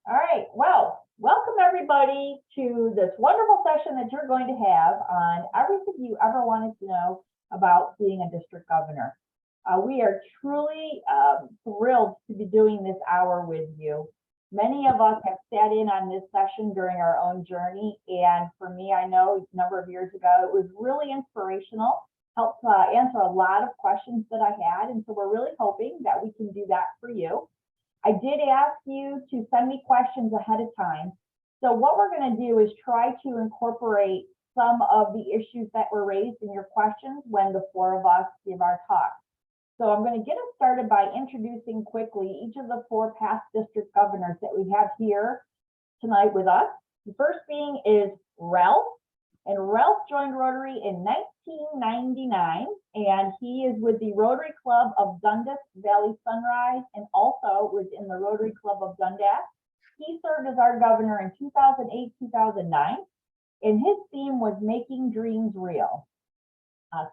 All right, well, welcome everybody to this wonderful session that you're going to have on everything you ever wanted to know about being a district governor. We are truly thrilled to be doing this hour with you. Many of us have sat in on this session during our own journey, and for me, I know a number of years ago, it was really inspirational, helped answer a lot of questions that I had, and so we're really hoping that we can do that for you. I did ask you to send me questions ahead of time. So what we're going to do is try to incorporate some of the issues that were raised in your questions when the four of us give our talk. So I'm going to get us started by introducing quickly each of the four past district governors that we have here tonight with us. The first being is Ralph. And Ralph joined Rotary in 1999, and he is with the Rotary Club of Dundas Valley Sunrise and also was in the Rotary Club of Dundas. He served as our governor in 2008-2009, and his theme was making dreams real.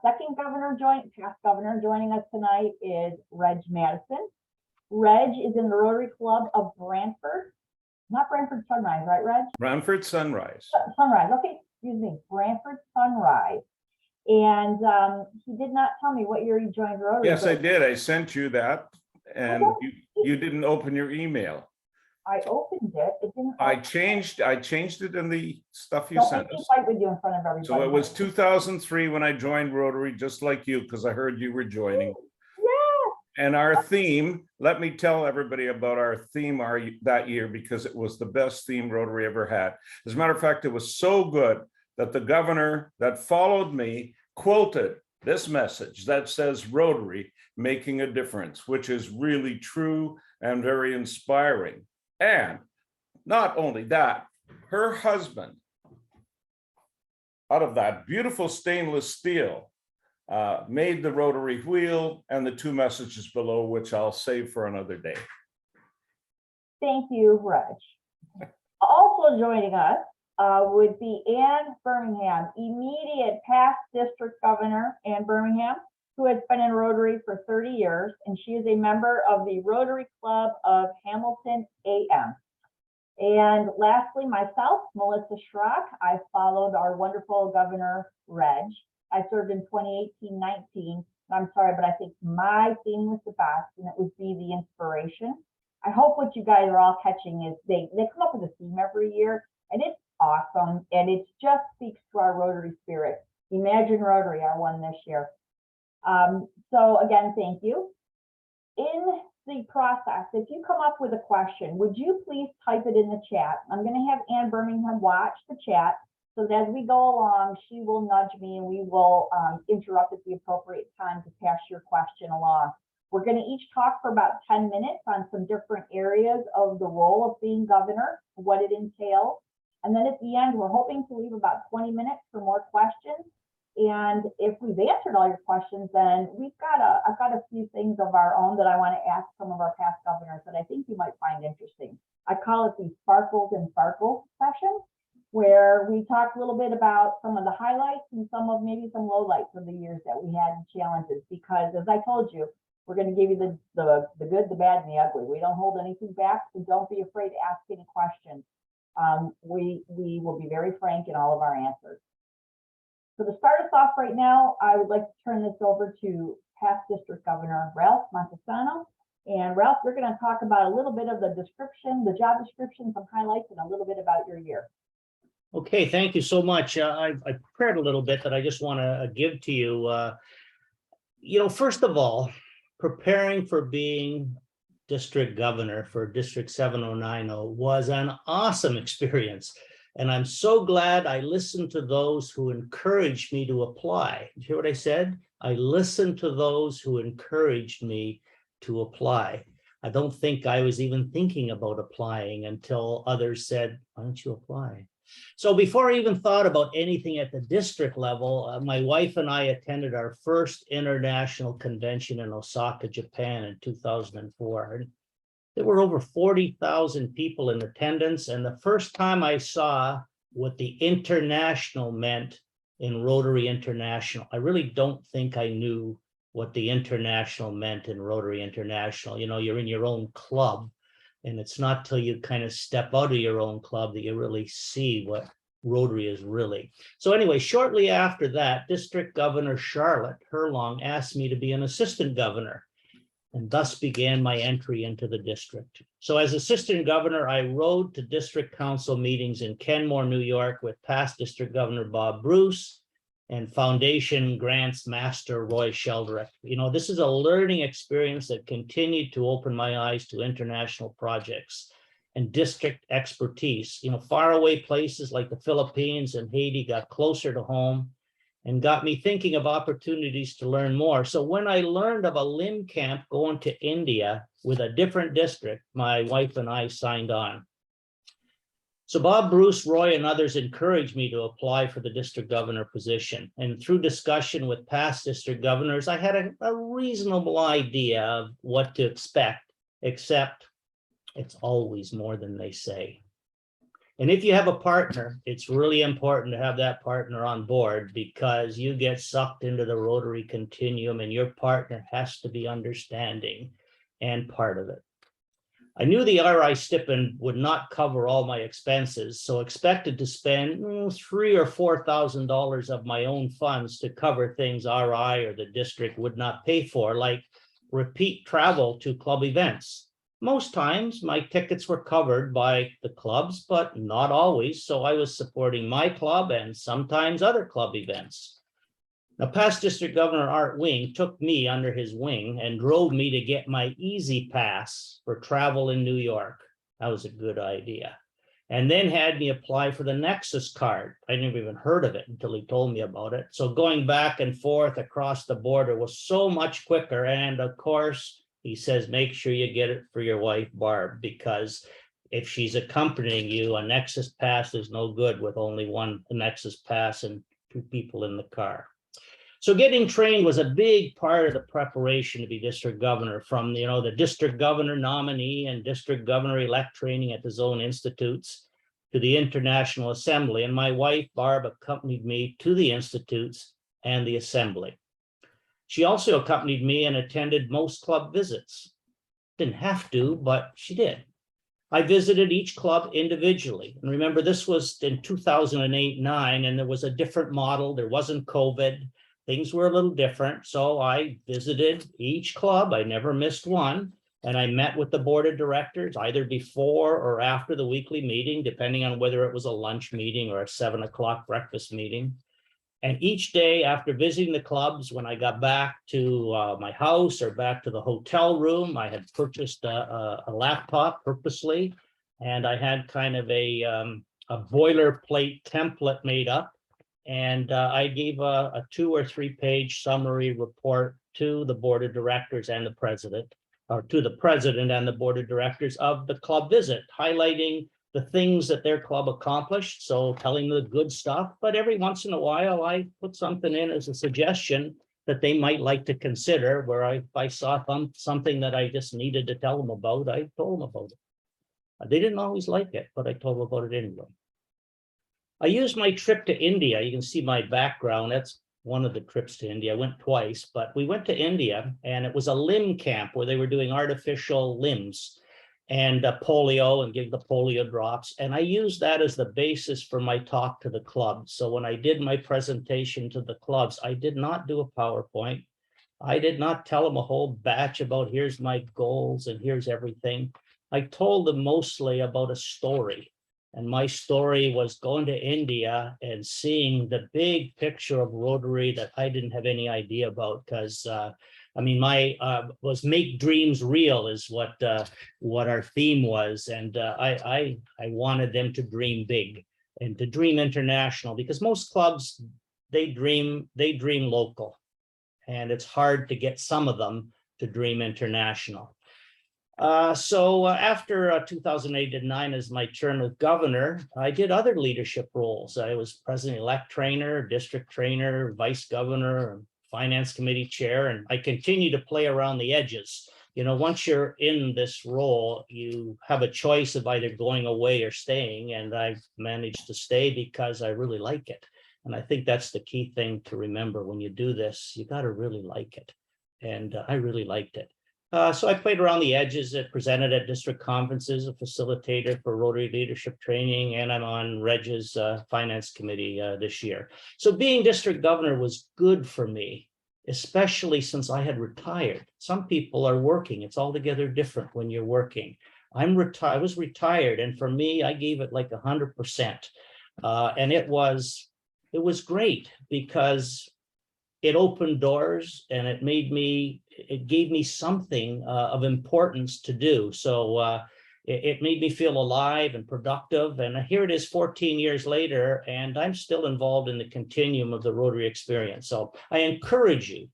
Second past governor joining us tonight is Reg Madison. Reg is in the Rotary Club of Brantford. Not Brantford Sunrise, right, Reg? Brantford Sunrise. Sunrise, okay. Excuse me, Brantford Sunrise. And he did not tell me what year he joined Rotary. Yes, I did. I sent you that, and you didn't open your email. I opened it. It didn't. I changed it in the stuff you sent us. Fight with you in front of everybody. So it was 2003 when I joined Rotary, just like you, because I heard you were joining. Yeah. And our theme, let me tell everybody about our theme that year, because it was the best theme Rotary ever had. As a matter of fact, it was so good that the governor that followed me quoted this message that says Rotary making a difference, which is really true and very inspiring. And not only that, her husband, out of that beautiful stainless steel, made the Rotary wheel, and the two messages below, which I'll save for another day. Thank you, Reg. Also joining us would be Ann Birmingham, immediate past district governor, Ann Birmingham, who has been in Rotary for 30 years, and she is a member of the Rotary Club of Hamilton AM. And lastly, myself, Melissa Schrock. I followed our wonderful Governor Reg. I served in 2018-19. I'm sorry, but I think my theme was the best, and it would be the inspiration. I hope what you guys are all catching is they come up with a theme every year, and it's awesome, and it just speaks to our Rotary spirit. Imagine Rotary, our one this year. So again, thank you. In the process, if you come up with a question, would you please type it in the chat? I'm going to have Ann Birmingham watch the chat, so that as we go along, she will nudge me and we will interrupt at the appropriate time to pass your question along. We're going to each talk for about 10 minutes on some different areas of the role of being governor, what it entails. And then at the end, we're hoping to leave about 20 minutes for more questions. And if we've answered all your questions, then I've got a few things of our own that I want to ask some of our past governors that I think you might find interesting. I call it the Sparkles and Sparkles session, where we talk a little bit about some of the highlights and maybe some lowlights of the years that we had and challenges. Because as I told you, we're going to give you the good, the bad, and the ugly. We don't hold anything back, so don't be afraid to ask any questions. We will be very frank in all of our answers. So to start us off right now, I would like to turn this over to past district governor Ralph Montesano. And Ralph, you're going to talk about a little bit of the job description, some highlights, and a little bit about your year. Okay, thank you so much. I prepared a little bit that I just want to give to you. First of all, preparing for being district governor for District 7090 was an awesome experience. And I'm so glad I listened to those who encouraged me to apply. Did you hear what I said? I listened to those who encouraged me to apply. I don't think I was even thinking about applying until others said, why don't you apply? So before I even thought about anything at the district level, my wife and I attended our first international convention in Osaka, Japan in 2004. There were over 40,000 people in attendance, and the first time I saw what the international meant in Rotary International, I really don't think I knew what the international meant in Rotary International. You're in your own club, And it's not till you kind of step out of your own club that you really see what Rotary is really. So anyway, shortly after that, District Governor Charlotte Herlong asked me to be an assistant governor, and thus began my entry into the district. So as assistant governor, I rode to district council meetings in Kenmore, New York with past District Governor Bob Bruce and Foundation Grants Master Roy Sheldrick. You know, this is a learning experience that continued to open my eyes to international projects and district expertise. You know, faraway places like the Philippines and Haiti got closer to home and got me thinking of opportunities to learn more. So when I learned of a limb camp going to India with a different district, my wife and I signed on. So Bob Bruce, Roy, and others encouraged me to apply for the district governor position. And through discussion with past district governors, I had a reasonable idea of what to expect, except it's always more than they say. And if you have a partner, it's really important to have that partner on board, because you get sucked into the Rotary continuum and your partner has to be understanding and part of it. I knew the RI stipend would not cover all my expenses, so expected to spend $3,000 or $4,000 of my own funds to cover things RI or the district would not pay for, like repeat travel to club events. Most times my tickets were covered by the clubs, but not always. So I was supporting my club and sometimes other club events. Now, past District Governor Art Wing took me under his wing and drove me to get my easy pass for travel in New York. That was a good idea. And then had me apply for the Nexus card. I never even heard of it until he told me about it. So going back and forth across the border was so much quicker. And of course, he says, make sure you get it for your wife, Barb, because if she's accompanying you, a Nexus pass is no good with only one Nexus pass and two people in the car. So getting trained was a big part of the preparation to be district governor, from, you know, the district governor nominee and district governor-elect training at the zone institutes to the International Assembly. And my wife, Barb, accompanied me to the institutes and the assembly. She also accompanied me and attended most club visits. Didn't have to, but she did. I visited each club individually. And remember, this was in 2008-9, and there was a different model. There wasn't COVID. Things were a little different. So I visited each club. I never missed one. And I met with the board of directors either before or after the weekly meeting, depending on whether it was a lunch meeting or a 7 o'clock breakfast meeting. And each day after visiting the clubs, when I got back to my house or back to the hotel room, I had purchased a laptop purposely, and I had kind of a boilerplate template made up. And I gave a 2 or 3 page summary report to the board of directors and the president, or to the president and the board of directors of the club visit, highlighting the things that their club accomplished. So telling the good stuff, but every once in a while I put something in as a suggestion that they might like to consider, where if I saw something that I just needed to tell them about, I told them about it. They didn't always like it, but I told them about it anyway. I used my trip to India. You can see my background. That's one of the trips to India. I went twice, but we went to India, and it was a limb camp where they were doing artificial limbs and polio, and give the polio drops. And I used that as the basis for my talk to the clubs. So when I did my presentation to the clubs, I did not do a PowerPoint. I did not tell them a whole batch about here's my goals and here's everything. I told them mostly about a story. And my story was going to India and seeing the big picture of Rotary that I didn't have any idea about, because I mean, my was make dreams real is what our theme was. And I wanted them to dream big and to dream international, because most clubs, they dream local, and it's hard to get some of them to dream international. So after 2008-9, as my term as governor, I did other leadership roles. I was president-elect trainer, district trainer, vice governor, finance committee chair, and I continue to play around the edges. You know, once you're in this role, you have a choice of either going away or staying, and I've managed to stay because I really like it. And I think that's the key thing to remember when you do this. You got to really like it. And I really liked it. So I played around the edges, presented at district conferences, a facilitator for Rotary leadership training, and I'm on Reg's finance committee this year. So being district governor was good for me, especially since I had retired. Some people are working. It's altogether different when you're working. I was retired, and for me, I gave it like 100%. And it was great because it opened doors and it gave me something of importance to do. So it made me feel alive and productive. And here it is 14 years later, and I'm still involved in the continuum of the Rotary experience. So I encourage you,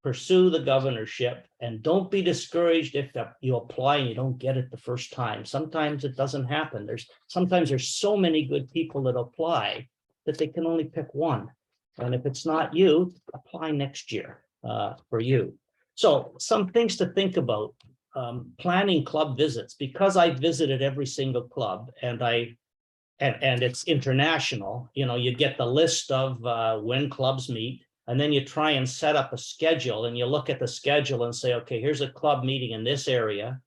pursue the governorship, and don't be discouraged if you apply and you don't get it the first time. Sometimes it doesn't happen. Sometimes there's so many good people that apply that they can only pick one. And if it's not you, apply next year for you. So some things to think about. Planning club visits, because I visited every single club and it's international, you get the list of when clubs meet, and then you try and set up a schedule, and you look at the schedule and say, okay, here's a club meeting in this area.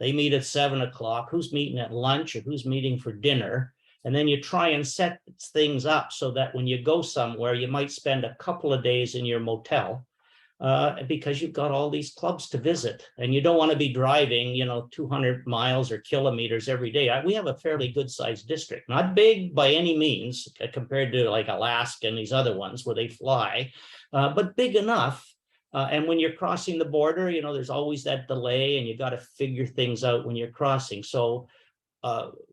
They meet at 7 o'clock. Who's meeting at lunch or who's meeting for dinner? And then you try and set things up so that when you go somewhere, you might spend a couple of days in your motel because you've got all these clubs to visit, and you don't want to be driving, 200 miles or kilometers every day. We have a fairly good sized district, not big by any means compared to like Alaska and these other ones where they fly, but big enough. And when you're crossing the border, there's always that delay, and you got to figure things out when you're crossing. So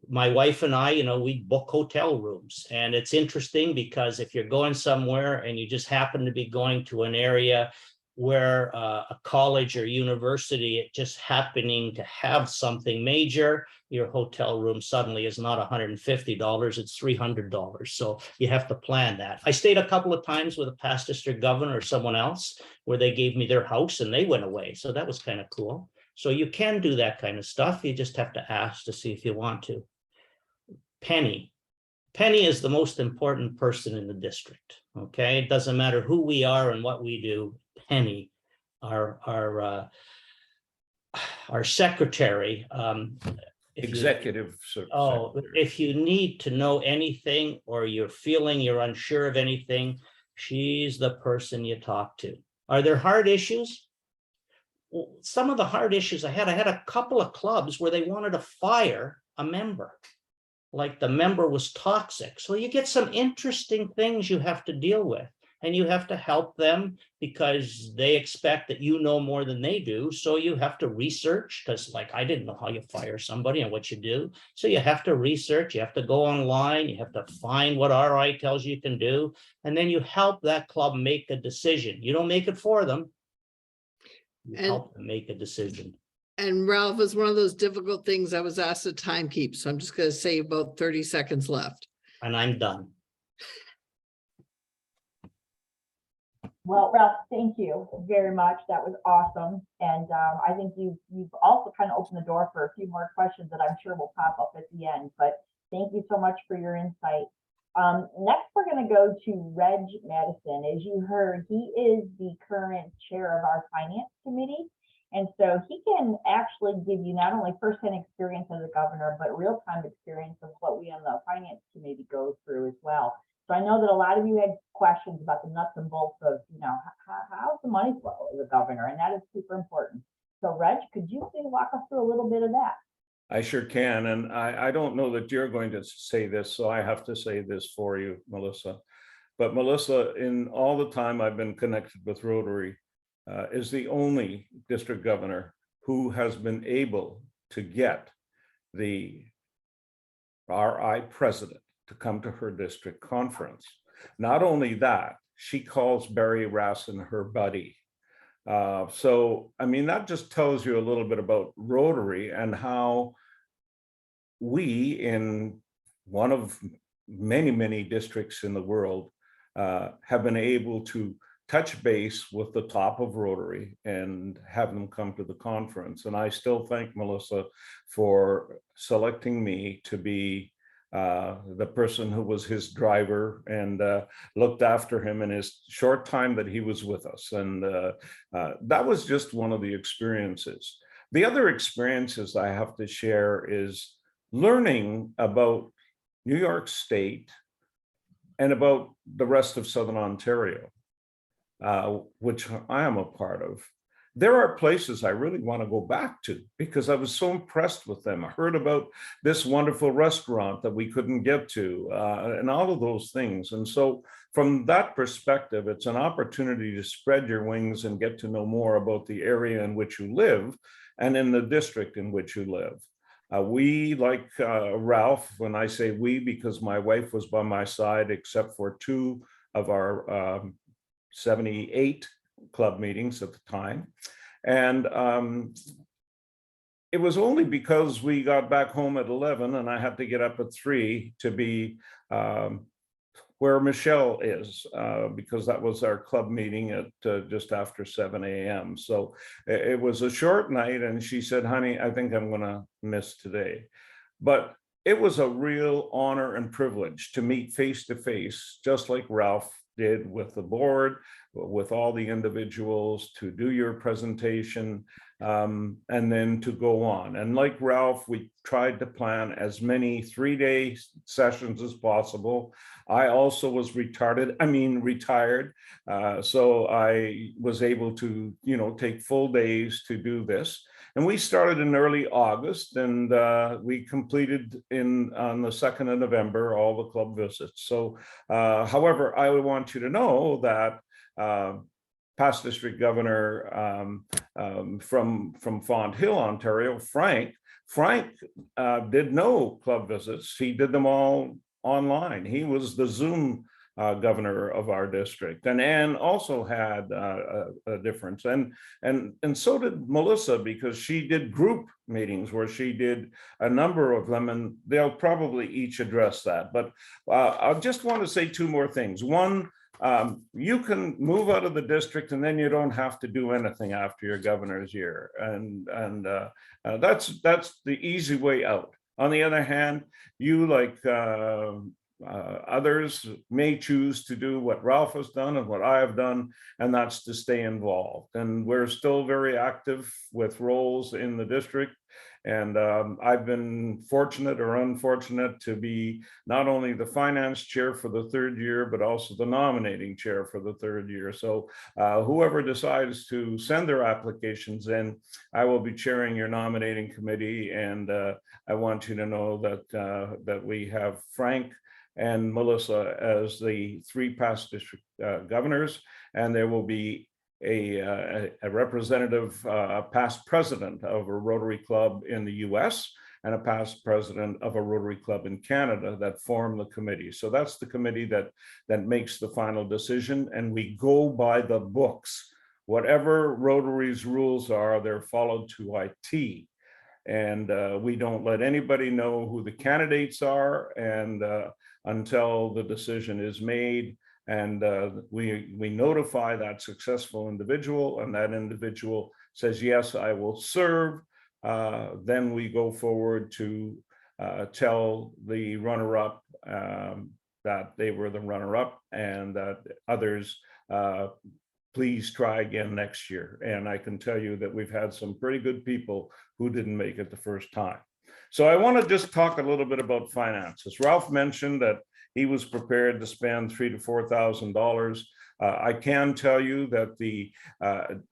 my wife and I, we book hotel rooms, and it's interesting because if you're going somewhere and you just happen to be going to an area where a college or university, it just happening to have something major, your hotel room suddenly is not $150, it's $300. So you have to plan that. I stayed a couple of times with a past district governor or someone else where they gave me their house and they went away. So that was kind of cool. So you can do that kind of stuff. You just have to ask to see if you want to. Penny is the most important person in the district. Okay, it doesn't matter who we are and what we do. Penny, our secretary. Executive secretary. If you need to know anything or you're feeling you're unsure of anything, she's the person you talk to. Are there hard issues? Some of the hard issues I had a couple of clubs where they wanted to fire a member, like the member was toxic. So you get some interesting things you have to deal with, and you have to help them because they expect that you know more than they do. So you have to research, because like I didn't know how you fire somebody and what you do. So you have to research, you have to go online, you have to find what RI tells you can do, and then you help that club make a decision. You don't make it for them. You help them make a decision. And Ralph, is one of those difficult things I was asked to time keep. So I'm just going to say about 30 seconds left. And I'm done. Well, Ralph, thank you very much. That was awesome. And I think you've also kind of opened the door for a few more questions that I'm sure will pop up at the end. But thank you so much for your insight. Next, we're going to go to Reg Madison. As you heard, he is the current chair of our finance committee. And so he can actually give you not only firsthand experience as a governor, but real-time experience of what we on the finance committee go through as well. So I know that a lot of you had questions about the nuts and bolts of, how's the money flow as a governor, and that is super important. So Reg, could you please walk us through a little bit of that? I sure can. And I don't know that you're going to say this, so I have to say this for you, Melissa. But Melissa, in all the time I've been connected with Rotary, is the only district governor who has been able to get the RI president to come to her district conference. Not only that, she calls Barry Rassin her buddy. So, I mean, that just tells you a little bit about Rotary and how we, in one of many, many districts in the world, have been able to touch base with the top of Rotary and have them come to the conference. And I still thank Melissa for selecting me to be the person who was his driver and looked after him in his short time that he was with us. And that was just one of the experiences. The other experiences I have to share is learning about New York State and about the rest of Southern Ontario, which I am a part of. There are places I really want to go back to because I was so impressed with them. I heard about this wonderful restaurant that we couldn't get to, and all of those things. And so from that perspective, it's an opportunity to spread your wings and get to know more about the area in which you live and in the district in which you live. We, like Ralph, when I say we, because my wife was by my side, except for 2 of our 78 club meetings at the time. And it was only because we got back home at 11 and I had to get up at 3 to be where Michelle is, because that was our club meeting at just after 7 a.m. So it was a short night and she said, honey, I think I'm gonna miss today. But it was a real honor and privilege to meet face to face, just like Ralph did with the board, with all the individuals, to do your presentation, and then to go on. And like Ralph, we tried to plan as many 3-day sessions as possible. I also was retired, so I was able to, take full days to do this. And we started in early August, and we completed on the 2nd of November all the club visits. So, however, I would want you to know that past district governor from Font Hill, Ontario, Frank did no club visits. He did them all online. He was the Zoom governor of our district, and Anne also had a difference, and so did Melissa, because she did group meetings where she did a number of them, and they'll probably each address that. But I just want to say 2 more things. One, you can move out of the district and then you don't have to do anything after your governor's year, and that's the easy way out. On the other hand, you, like others, may choose to do what Ralph has done and what I have done, and that's to stay involved. And we're still very active with roles in the district. And I've been fortunate or unfortunate to be not only the finance chair for the 3rd year, but also the nominating chair for the 3rd year. So whoever decides to send their applications in, I will be chairing your nominating committee. And I want you to know that we have Frank and Melissa as the 3 past district governors, and there will be a representative, past president of a Rotary Club in the US and a past president of a Rotary Club in Canada that form the committee. So that's the committee that makes the final decision, and we go by the books. Whatever Rotary's rules are, they're followed to a T. And we don't let anybody know who the candidates are and until the decision is made. And we notify that successful individual, and that individual says, yes, I will serve. Then we go forward to tell the runner-up that they were the runner-up, and that others please try again next year. And I can tell you that we've had some pretty good people who didn't make it the first time. So I want to just talk a little bit about finances. Ralph mentioned that he was prepared to spend $3,000 to $4,000. I can tell you that the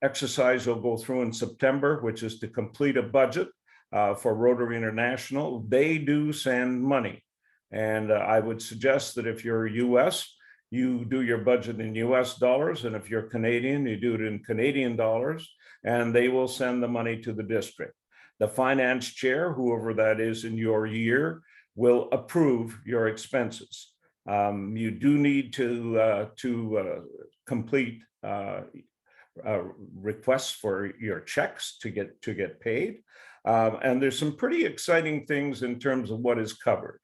exercise will go through in September, which is to complete a budget for Rotary International. They do send money. And I would suggest that if you're US, you do your budget in US dollars. And if you're Canadian, you do it in Canadian dollars, and they will send the money to the district. The finance chair, whoever that is in your year, will approve your expenses. You do need to complete requests for your checks to get paid. And there's some pretty exciting things in terms of what is covered.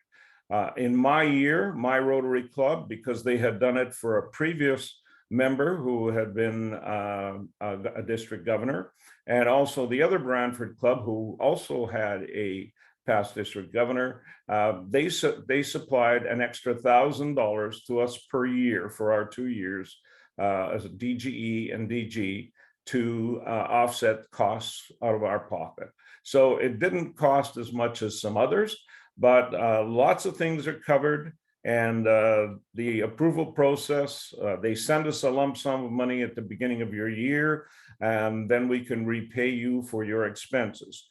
In my year, my Rotary Club, because they had done it for a previous member who had been a district governor, and also the other Brantford Club, who also had a past district governor. They supplied an extra $1,000 to us per year for our 2 years as a DGE and DG to offset costs out of our pocket. So it didn't cost as much as some others, but lots of things are covered. And the approval process, they send us a lump sum of money at the beginning of your year, and then we can repay you for your expenses.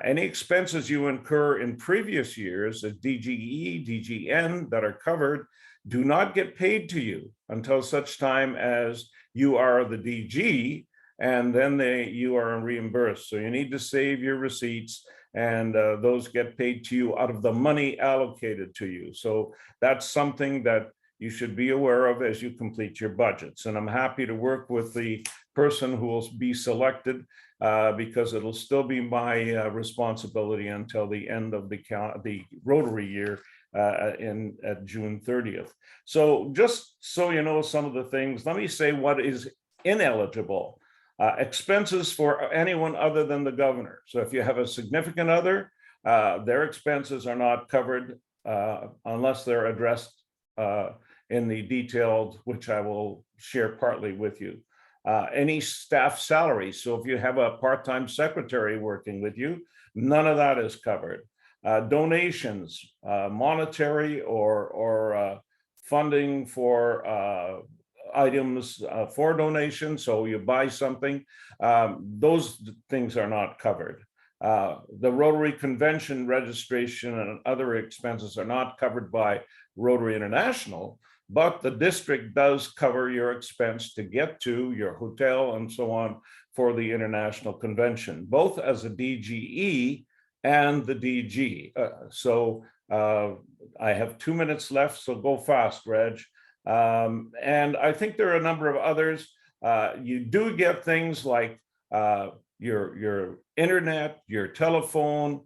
Any expenses you incur in previous years as DGE, DGN that are covered do not get paid to you until such time as you are the DG, and then you are reimbursed. So you need to save your receipts, and those get paid to you out of the money allocated to you. So that's something that you should be aware of as you complete your budgets. And I'm happy to work with the person who will be selected because it'll still be my responsibility until the end of the Rotary year at June 30th. So just so you know some of the things, let me say what is ineligible. Expenses for anyone other than the governor. So if you have a significant other, their expenses are not covered unless they're addressed in the detailed, which I will share partly with you. Any staff salaries. So if you have a part-time secretary working with you, none of that is covered. Donations, monetary or funding for items for donation. So you buy something, those things are not covered. The Rotary convention registration and other expenses are not covered by Rotary International, but the district does cover your expense to get to your hotel and so on for the international convention, both as a DGE and the DG. I have 2 minutes left, so go fast, Reg. And I think there are a number of others. You do get things like your internet, your telephone,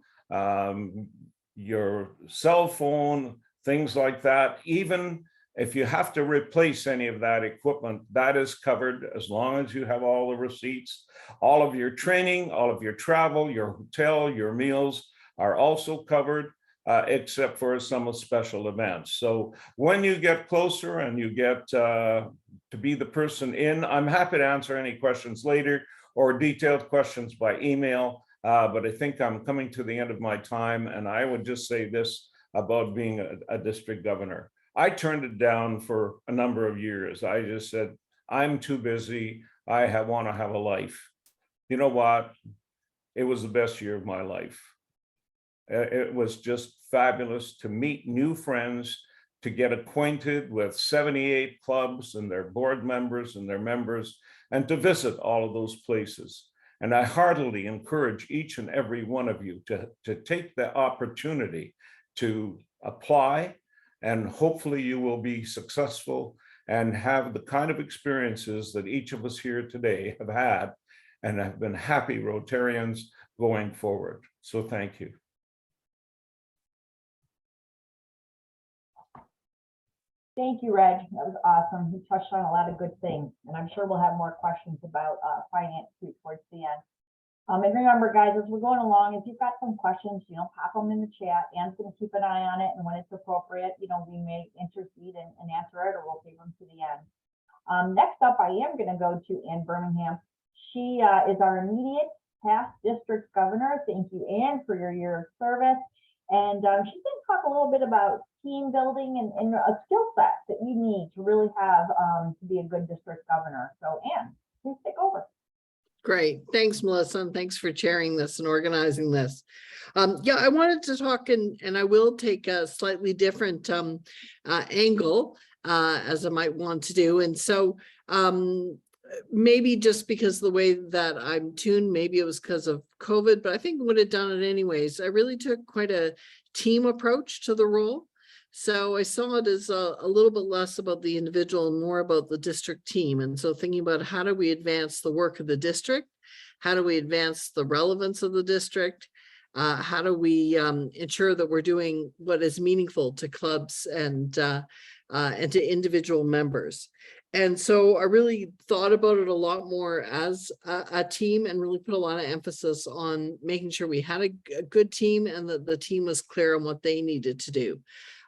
your cell phone, things like that. Even if you have to replace any of that equipment, that is covered as long as you have all the receipts. All of your training, all of your travel, your hotel, your meals are also covered. Except for some special events. So when you get closer and you get to be the person in, I'm happy to answer any questions later or detailed questions by email, but I think I'm coming to the end of my time, and I would just say this about being a district governor. I turned it down for a number of years. I just said, I'm too busy. I want to have a life. You know what? It was the best year of my life. It was just fabulous to meet new friends, to get acquainted with 78 clubs and their board members and their members, and to visit all of those places. And I heartily encourage each and every one of you to take the opportunity to apply, and hopefully you will be successful and have the kind of experiences that each of us here today have had and have been happy Rotarians going forward. So thank you. Thank you, Reg. That was awesome. You touched on a lot of good things, and I'm sure we'll have more questions about finance towards the end. And remember, guys, as we're going along, if you've got some questions, pop them in the chat. Ann's going to keep an eye on it, and when it's appropriate, we may intercede and answer it, or we'll save them to the end. Next up, I am going to go to Ann Birmingham. She is our immediate past district governor. Thank you, Ann, for your year of service. And she's going to talk a little bit about team building and a skill set that you need to really have to be a good district governor. So Ann, please take over. Great. Thanks, Melissa. And thanks for chairing this and organizing this. Yeah, I wanted to talk and I will take a slightly different angle as I might want to do. And so maybe just because of the way that I'm tuned, maybe it was because of COVID, but I think I would have done it anyways. I really took quite a team approach to the role. So I saw it as a little bit less about the individual and more about the district team. And so thinking about how do we advance the work of the district? How do we advance the relevance of the district? How do we ensure that we're doing what is meaningful to clubs and to individual members? And so I really thought about it a lot more as a team and really put a lot of emphasis on making sure we had a good team and that the team was clear on what they needed to do.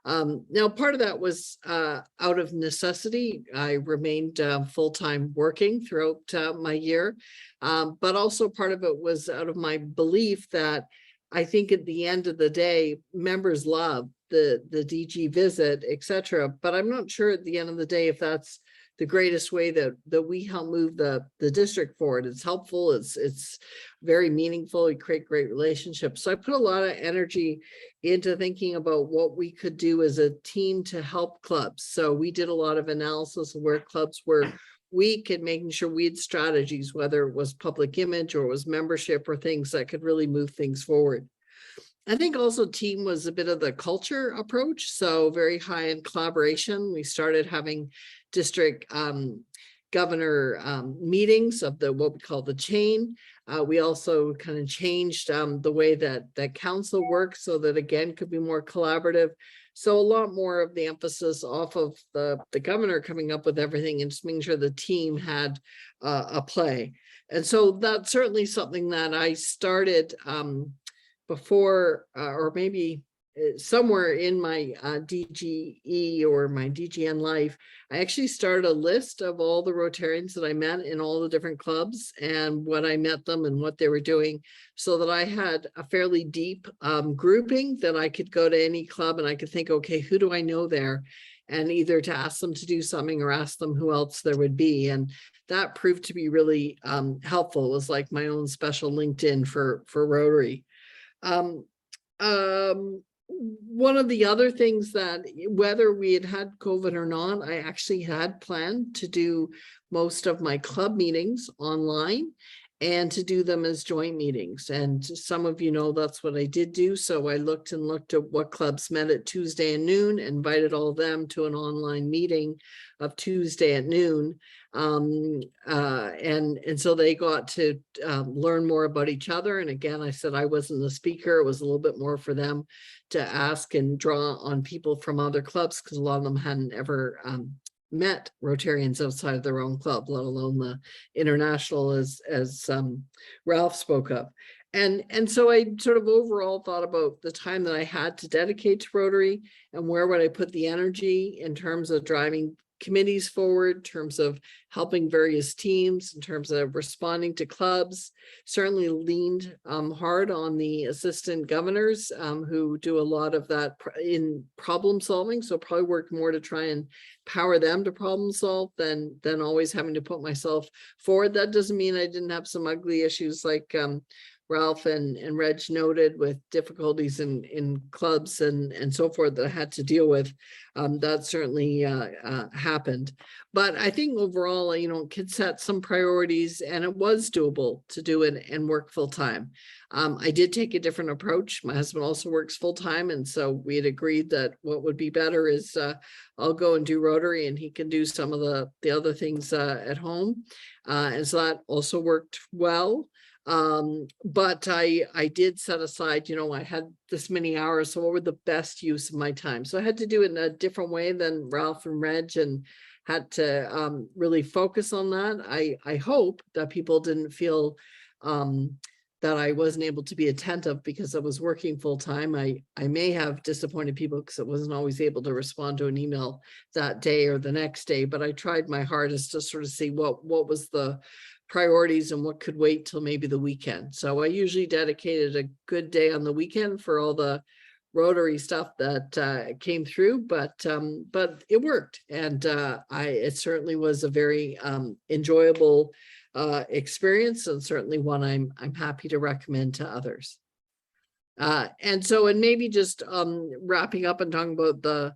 Now, part of that was out of necessity. I remained full-time working throughout my year, but also part of it was out of my belief that I think at the end of the day, members love the DG visit, etc. But I'm not sure at the end of the day if that's the greatest way that we help move the district forward. It's helpful, it's very meaningful, we create great relationships. So I put a lot of energy into thinking about what we could do as a team to help clubs. So we did a lot of analysis of where clubs were weak and making sure we had strategies, whether it was public image or it was membership or things that could really move things forward. I think also team was a bit of the culture approach. So very high in collaboration. We started having district governor meetings of what we call the chain. We also kind of changed the way that council works so that again could be more collaborative. So a lot more of the emphasis off of the governor coming up with everything and just making sure the team had a play. And so that's certainly something that I started before, or maybe somewhere in my DGE or my DGN life, I actually started a list of all the Rotarians that I met in all the different clubs and what I met them and what they were doing, so that I had a fairly deep grouping that I could go to any club and I could think, okay, who do I know there? And either to ask them to do something or ask them who else there would be. And that proved to be really helpful. It was like my own special LinkedIn for Rotary. One of the other things that whether we had COVID or not, I actually had planned to do most of my club meetings online and to do them as joint meetings. And some of you know that's what I did do. So I looked at what clubs met at Tuesday at noon, invited all of them to an online meeting of Tuesday at noon. And so they got to learn more about each other. And again, I said I wasn't the speaker. It was a little bit more for them to ask and draw on people from other clubs, because a lot of them hadn't ever met Rotarians outside of their own club, let alone the international, as Ralph spoke of. And so I sort of overall thought about the time that I had to dedicate to Rotary and where would I put the energy in terms of driving committees forward, in terms of helping various teams, in terms of responding to clubs. Certainly leaned hard on the assistant governors who do a lot of that in problem solving. So probably worked more to try and power them to problem solve than always having to put myself forward. That doesn't mean I didn't have some ugly issues like Ralph and Reg noted, with difficulties in clubs and so forth that I had to deal with. That certainly happened. But I think overall, kids set some priorities and it was doable to do it and work full time. I did take a different approach. My husband also works full time. And so we had agreed that what would be better is I'll go and do Rotary and he can do some of the other things at home. And so that also worked well. But I did set aside, I had this many hours, so what were the best use of my time? So I had to do it in a different way than Ralph and Reg, and had to really focus on that. I hope that people didn't feel that I wasn't able to be attentive because I was working full time. I may have disappointed people because I wasn't always able to respond to an email that day or the next day, but I tried my hardest to sort of see what was the priorities and what could wait till maybe the weekend. So I usually dedicated a good day on the weekend for all the Rotary stuff that came through, but it worked, and it certainly was a very enjoyable experience, and certainly one I'm happy to recommend to others. And maybe just wrapping up and talking about the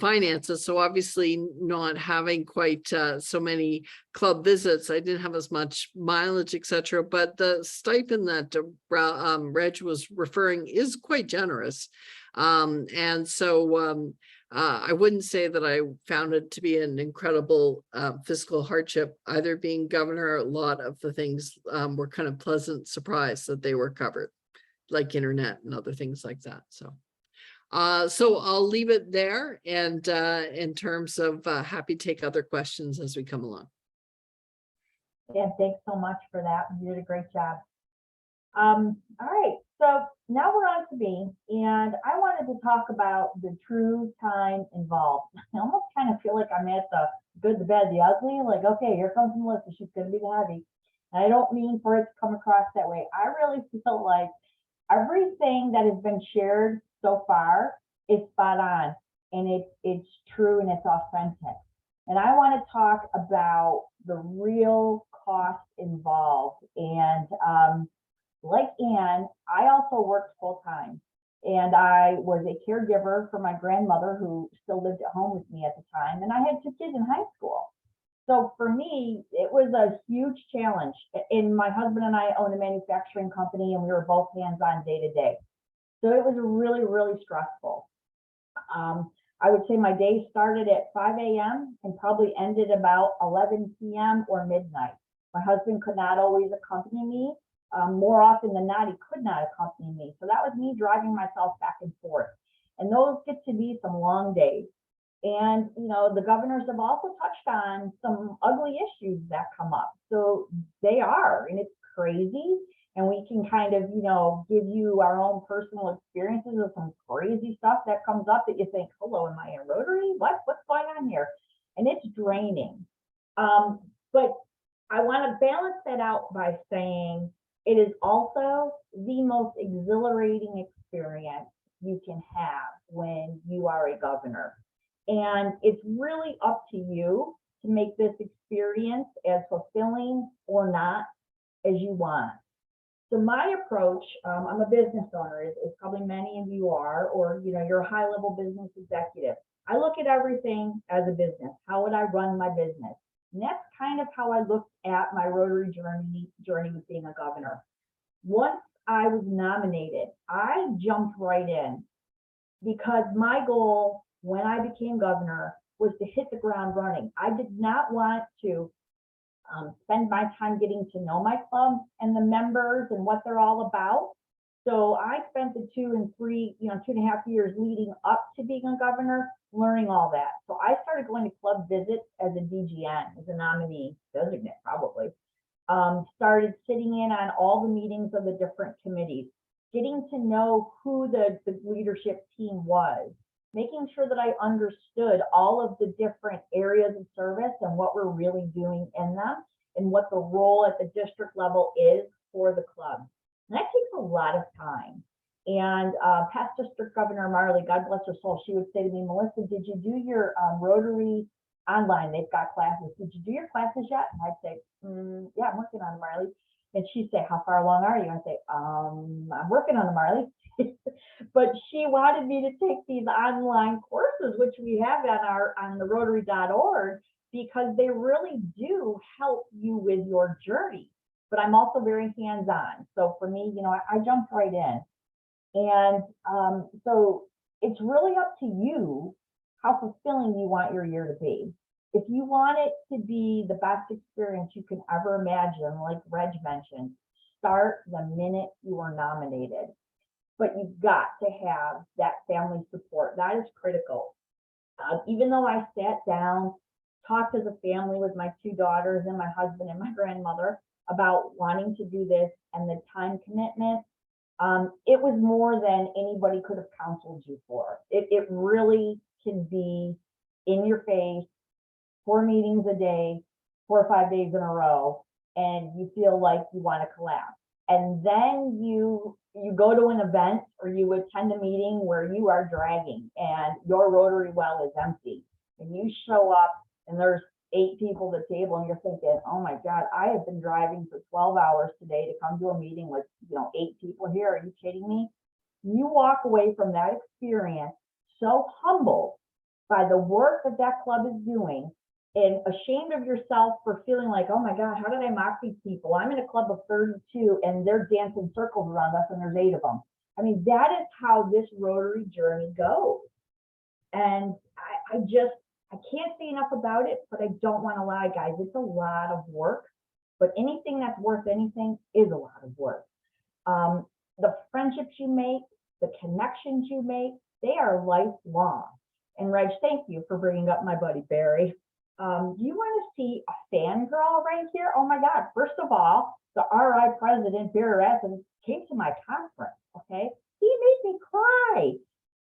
finances. So obviously not having quite so many club visits, I didn't have as much mileage, etc. But the stipend that Reg was referring is quite generous. And so I wouldn't say that I found it to be an incredible fiscal hardship, either being governor. A lot of the things were kind of pleasant surprise that they were covered, like internet and other things like that. So So I'll leave it there, and in terms of happy to take other questions as we come along. Yeah, thanks so much for that. You did a great job. All right, so now we're on to me, and I wanted to talk about the true time involved. I almost kind of feel like I'm at the good, the bad, the ugly. Like, okay, here comes Melissa. She's going to be the heavy. And I don't mean for it to come across that way. I really feel like everything that has been shared so far is spot on, and it's true and it's authentic. And I want to talk about the real cost involved. And like Ann, I also worked full time, and I was a caregiver for my grandmother who still lived at home with me at the time. And I had 2 kids in high school. So for me, it was a huge challenge. And my husband and I own a manufacturing company, and we were both hands-on day to day. So it was really, really stressful. I would say my day started at 5 a.m. and probably ended about 11 p.m. or midnight. My husband could not always accompany me. More often than not, he could not accompany me. So that was me driving myself back and forth. And those get to be some long days. And, you know, the governors have also touched on some ugly issues that come up. So they are, and it's crazy. And we can kind of, you know, give you our own personal experiences of some crazy stuff that comes up that you think, hello, am I in Rotary? What's going on here? And it's draining. But I want to balance that out by saying it is also the most exhilarating experience you can have when you are a governor. And it's really up to you to make this experience as fulfilling or not as you want. So my approach, I'm a business owner, as probably many of you are, or you know, you're a high-level business executive. I look at everything as a business. How would I run my business? And that's kind of how I looked at my Rotary journey with being a governor. Once I was nominated, I jumped right in, because my goal when I became governor was to hit the ground running. I did not want to spend my time getting to know my club and the members and what they're all about. So I spent the 2.5 years leading up to being a governor, learning all that. So I started going to club visits as a DGN, as a nominee designate probably. Started sitting in on all the meetings of the different committees, getting to know who the leadership team was, making sure that I understood all of the different areas of service and what we're really doing in them, and what the role at the district level is for the club. And that takes a lot of time. And past district governor Marley, God bless her soul, she would say to me, Melissa, did you do your Rotary online? They've got classes. Did you do your classes yet? And I'd say, yeah, I'm working on it, Marley. And she'd say, how far along are you? I'd say, I'm working on it, Marley. But she wanted me to take these online courses, which we have on the Rotary.org, because they really do help you with your journey. But I'm also very hands-on. So for me, you know, I jumped right in. And so it's really up to you how fulfilling you want your year to be. If you want it to be the best experience you can ever imagine, like Reg mentioned, start the minute you are nominated. But you've got to have that family support. That is critical. Even though I sat down, talked as a family with my 2 daughters and my husband and my grandmother about wanting to do this and the time commitment, it was more than anybody could have counseled you for. It really can be in your face, 4 meetings a day, 4 or 5 days in a row, and you feel like you want to collapse. And then you go to an event or you attend a meeting where you are dragging and your Rotary well is empty, and you show up and there's 8 people at the table and you're thinking, oh my God, I have been driving for 12 hours today to come to a meeting with 8 people here. Are you kidding me? You walk away from that experience so humbled by the work that club is doing, and ashamed of yourself for feeling like, oh my God, how did I mock these people? I'm in a club of 32 and they're dancing circles around us and there's 8 of them. I mean, that is how this Rotary journey goes. And I can't say enough about it, but I don't want to lie, guys. It's a lot of work, but anything that's worth anything is a lot of work. The friendships you make, the connections you make, they are lifelong. And Reg, thank you for bringing up my buddy Barry. Do you want to see a fangirl right here? Oh my God. First of all, the RI president, Barry Rasmussen, came to my conference, okay? He made me cry.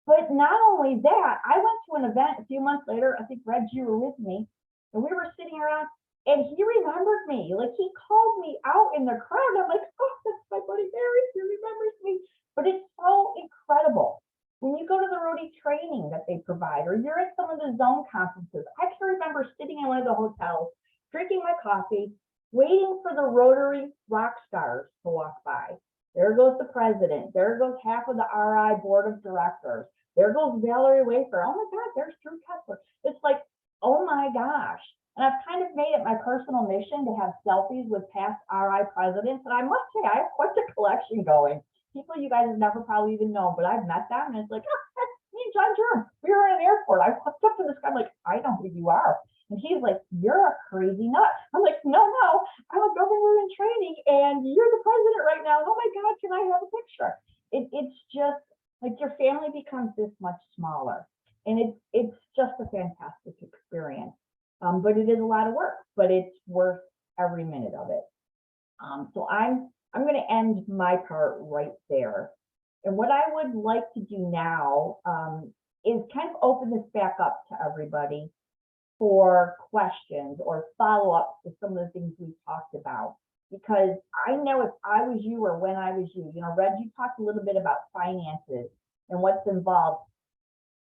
But not only that, I went to an event a few months later. I think, Reg, you were with me, and we were sitting around, and he remembered me. Like, he called me out in the crowd. I'm like, oh, that's my buddy Barry. He remembers me. But it's so incredible. When you go to the Rotary training that they provide, or you're at some of the zone conferences, I can remember sitting in one of the hotels, drinking my coffee, waiting for the Rotary rock stars to walk by. There goes the president. There goes half of the RI board of directors. There goes Valerie Wafer. Oh my God, there's Drew Kessler. It's like, oh my gosh. And I've kind of made it my personal mission to have selfies with past RI presidents. And I must say, I have quite a collection going. People you guys have never probably even known, but I've met them, and it's like, oh, that's me and John Germ. We were in an airport. I walked up to this guy, I'm like, I know who you are. And he's like, you're a crazy nut. I'm like, no, I'm a governor in training, and you're the president right now. Oh my God, can I have a picture? It's just like your family becomes this much smaller, and it's just a fantastic experience. But it is a lot of work, but it's worth every minute of it. So I'm going to end my part right there. And what I would like to do now is kind of open this back up to everybody for questions or follow-up to some of the things we've talked about. Because I know if I was you or when I was you, Reg, you talked a little bit about finances and what's involved.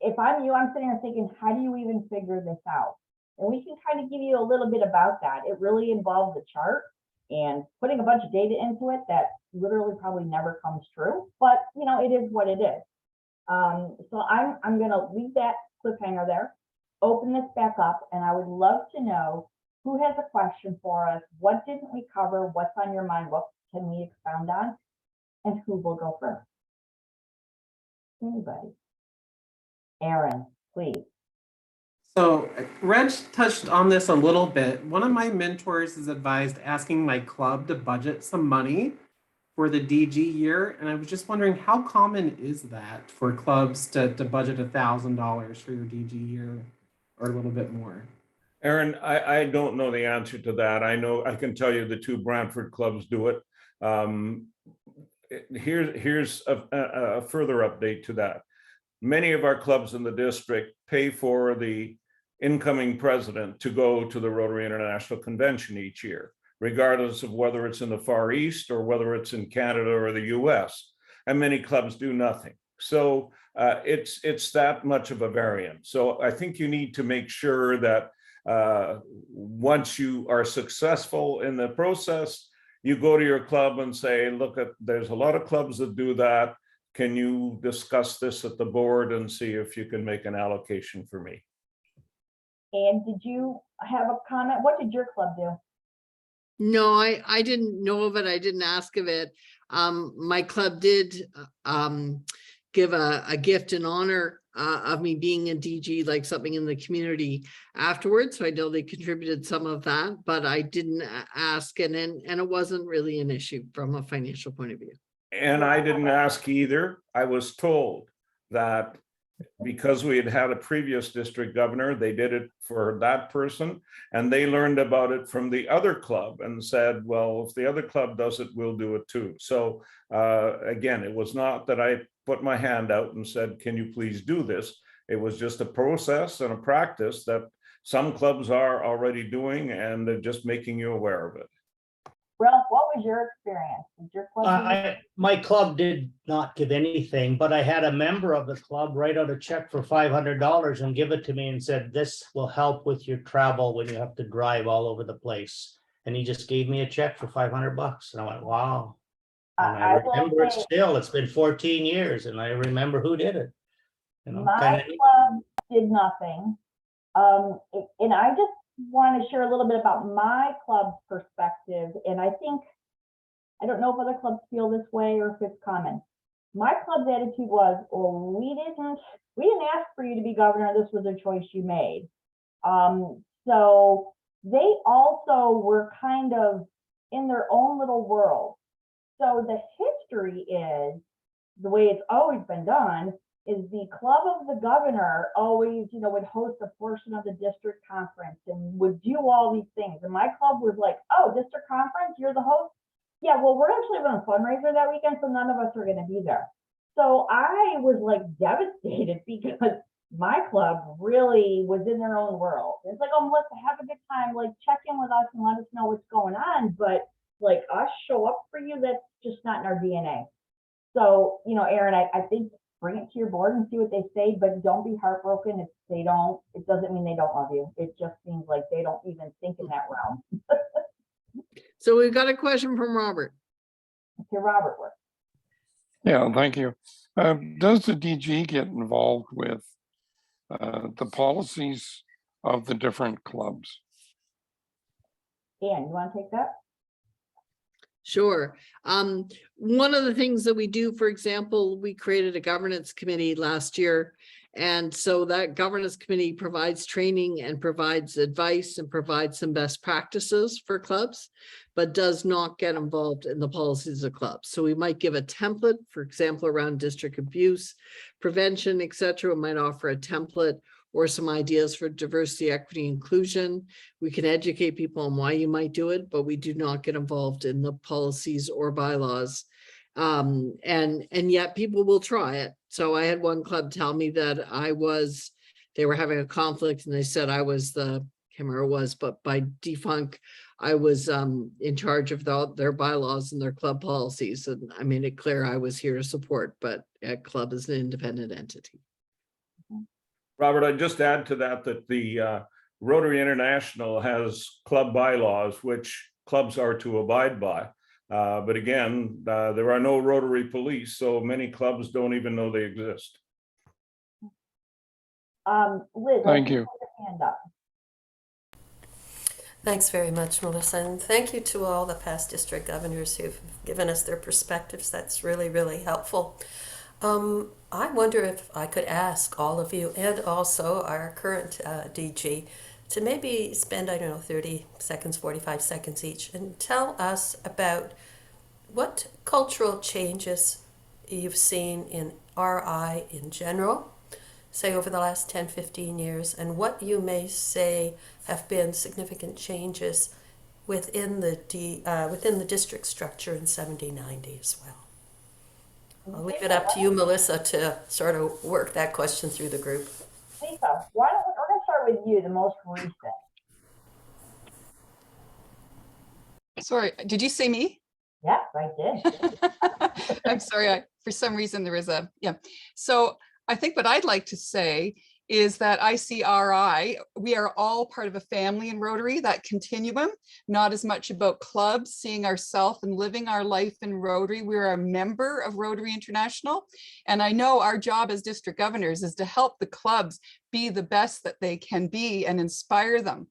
If I'm you, I'm sitting there thinking, how do you even figure this out? And we can kind of give you a little bit about that. It really involves a chart and putting a bunch of data into it that literally probably never comes true, but it is what it is. So I'm going to leave that cliffhanger there, open this back up, and I would love to know who has a question for us. What didn't we cover? What's on your mind? What can we expound on? And who will go first? Anybody? Aaron, please. So Reg touched on this a little bit. One of my mentors has advised asking my club to budget some money for the DG year. And I was just wondering, how common is that for clubs to budget $1,000 for your DG year or a little bit more? Aaron, I don't know the answer to that. I can tell you the two Brantford clubs do it. Here's a further update to that. Many of our clubs in the district pay for the incoming president to go to the Rotary International Convention each year, regardless of whether it's in the Far East or whether it's in Canada or the US. And many clubs do nothing. So it's that much of a variance. So I think you need to make sure that once you are successful in the process, you go to your club and say, look, there's a lot of clubs that do that. Can you discuss this at the board and see if you can make an allocation for me? And did you have a comment? What did your club do? No, I didn't know of it. I didn't ask of it. My club did give a gift in honor of me being a DG, like something in the community afterwards. So I know they contributed some of that, but I didn't ask, and it wasn't really an issue from a financial point of view. And I didn't ask either. I was told that because we had a previous district governor, they did it for that person, and they learned about it from the other club and said, well, if the other club does it, we'll do it too. So again, it was not that I put my hand out and said, can you please do this? It was just a process and a practice that some clubs are already doing, and they're just making you aware of it. Ralph, what was your experience? Did your club My club did not give anything, but I had a member of the club write out a check for $500 and give it to me and said, this will help with your travel when you have to drive all over the place. And he just gave me a check for $500. And I went, wow. And I remember it still. It's been 14 years and I remember who did it. My club did nothing. And I just want to share a little bit about my club's perspective. And I don't know if other clubs feel this way or if it's common. My club's attitude was, well, we didn't ask for you to be governor. This was a choice you made. So they also were kind of in their own little world. So the history is the way it's always been done is the club of the governor always, would host a portion of the district conference and would do all these things. And my club was like, oh, district conference, you're the host? Yeah, well, we're actually having a fundraiser that weekend, so none of us are going to be there. So I was like devastated because my club really was in their own world. It's like, oh, Melissa, have a good time. Like, check in with us and let us know what's going on. But like us show up for you, that's just not in our DNA. So, Aaron, I think bring it to your board and see what they say, but don't be heartbroken if they don't. It doesn't mean they don't love you. It just seems like they don't even think in that realm. So we've got a question from Robert. Okay, Robert, what? Yeah, thank you. Does the DG get involved with the policies of the different clubs? Ann, you want to take that? Sure. One of the things that we do, for example, we created a governance committee last year. And so that governance committee provides training and provides advice and provides some best practices for clubs, but does not get involved in the policies of clubs. So we might give a template, for example, around district abuse, prevention, et cetera. We might offer a template or some ideas for diversity, equity, inclusion. We can educate people on why you might do it, but we do not get involved in the policies or bylaws. And yet people will try it. So I had one club tell me that they were having a conflict and they said I was can't remember who it was, but by defunct, I was in charge of their bylaws and their club policies. And I made it clear I was here to support, but a club is an independent entity. Robert, I'd just add to that the Rotary International has club bylaws, which clubs are to abide by. But again, there are no Rotary police, so many clubs don't even know they exist. Liz, Thank you. Hand up. Thanks very much, Melissa, and thank you to all the past district governors who've given us their perspectives. That's really, really helpful. I wonder if I could ask all of you and also our current DG to maybe spend, 30 seconds, 45 seconds each and tell us about what cultural changes you've seen in RI in general, say over the last 10, 15 years, and what you may say have been significant changes within the district structure in 70-90 as well. I'll leave it up to you, Melissa, to sort of work that question through the group. Lisa, we're going to start with you, the most recent. Sorry, did you say me? Yes, I did. I'm sorry, for some reason there is So I think what I'd like to say is that ICRI, we are all part of a family in Rotary, that continuum, not as much about clubs, seeing ourselves and living our life in Rotary. We're a member of Rotary International. And I know our job as district governors is to help the clubs be the best that they can be and inspire them.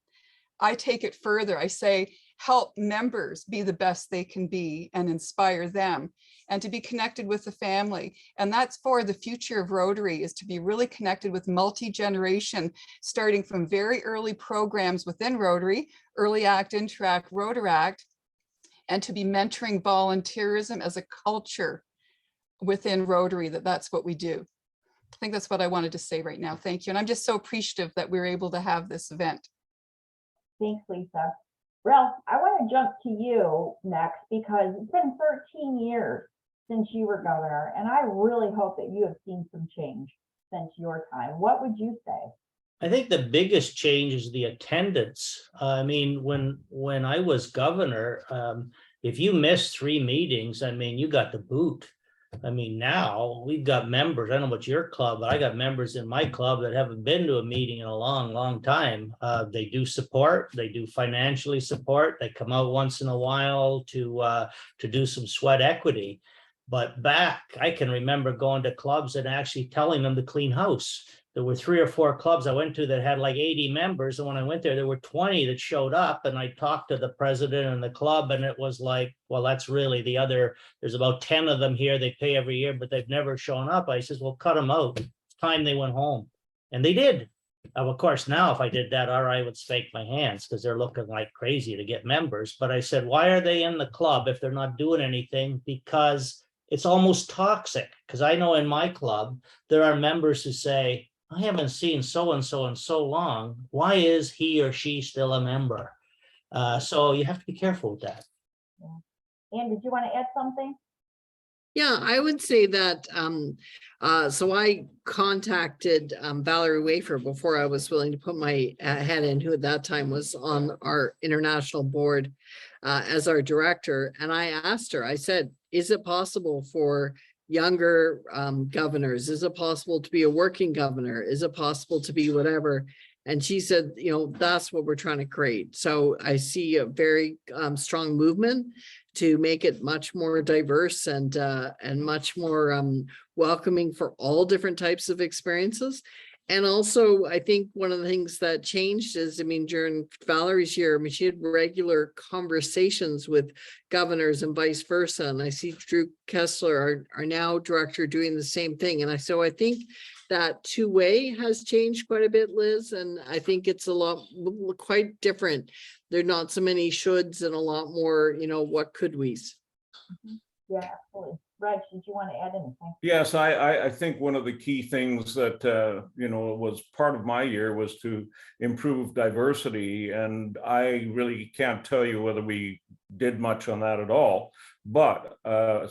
I take it further. I say, help members be the best they can be and inspire them, and to be connected with the family. And that's for the future of Rotary, is to be really connected with multi-generation, starting from very early programs within Rotary, Early Act, Interact, Rotaract, and to be mentoring volunteerism as a culture within Rotary, that's what we do. I think that's what I wanted to say right now. Thank you. And I'm just so appreciative that we're able to have this event. Thanks, Lisa. Ralph, I want to jump to you next because it's been 13 years since you were governor, and I really hope that you have seen some change since your time. What would you say? I think the biggest change is the attendance. I mean, when I was governor, if you missed 3 meetings, I mean, you got the boot. I mean, now we've got members, I don't know about your club, but I got members in my club that haven't been to a meeting in a long, long time. They do support, they do financially support, they come out once in a while to do some sweat equity. But back, I can remember going to clubs and actually telling them to clean house. There were 3 or 4 clubs I went to that had like 80 members. And when I went there were 20 that showed up, and I talked to the president and the club, and it was like, well, that's really the other, there's about 10 of them here. They pay every year, but they've never shown up. I says, well, cut them out. It's time they went home. And they did. Of course, now if I did that, I would stake my hands because they're looking like crazy to get members. But I said, why are they in the club if they're not doing anything? Because it's almost toxic, because I know in my club, there are members who say, I haven't seen so-and-so in so long. Why is he or she still a member? So you have to be careful with that. Ann, did you want to add something? Yeah, I would say that, so I contacted Valerie Wafer before I was willing to put my head in, who at that time was on our international board as our director. And I asked her, I said, is it possible for younger governors? Is it possible to be a working governor? Is it possible to be whatever? And she said, you know, that's what we're trying to create. So I see a very strong movement to make it much more diverse and much more welcoming for all different types of experiences. And also, I think one of the things that changed is, I mean, during Valerie's year, I mean, she had regular conversations with governors and vice versa. And I see Drew Kessler, our now director, doing the same thing. And so I think that two-way has changed quite a bit, Liz. And I think it's a lot, quite different. There are not so many shoulds and a lot more, you know, what could we's. Yeah, absolutely. Reg, did you want to add anything? Yes, I think one of the key things that, was part of my year was to improve diversity. And I really can't tell you whether we did much on that at all. But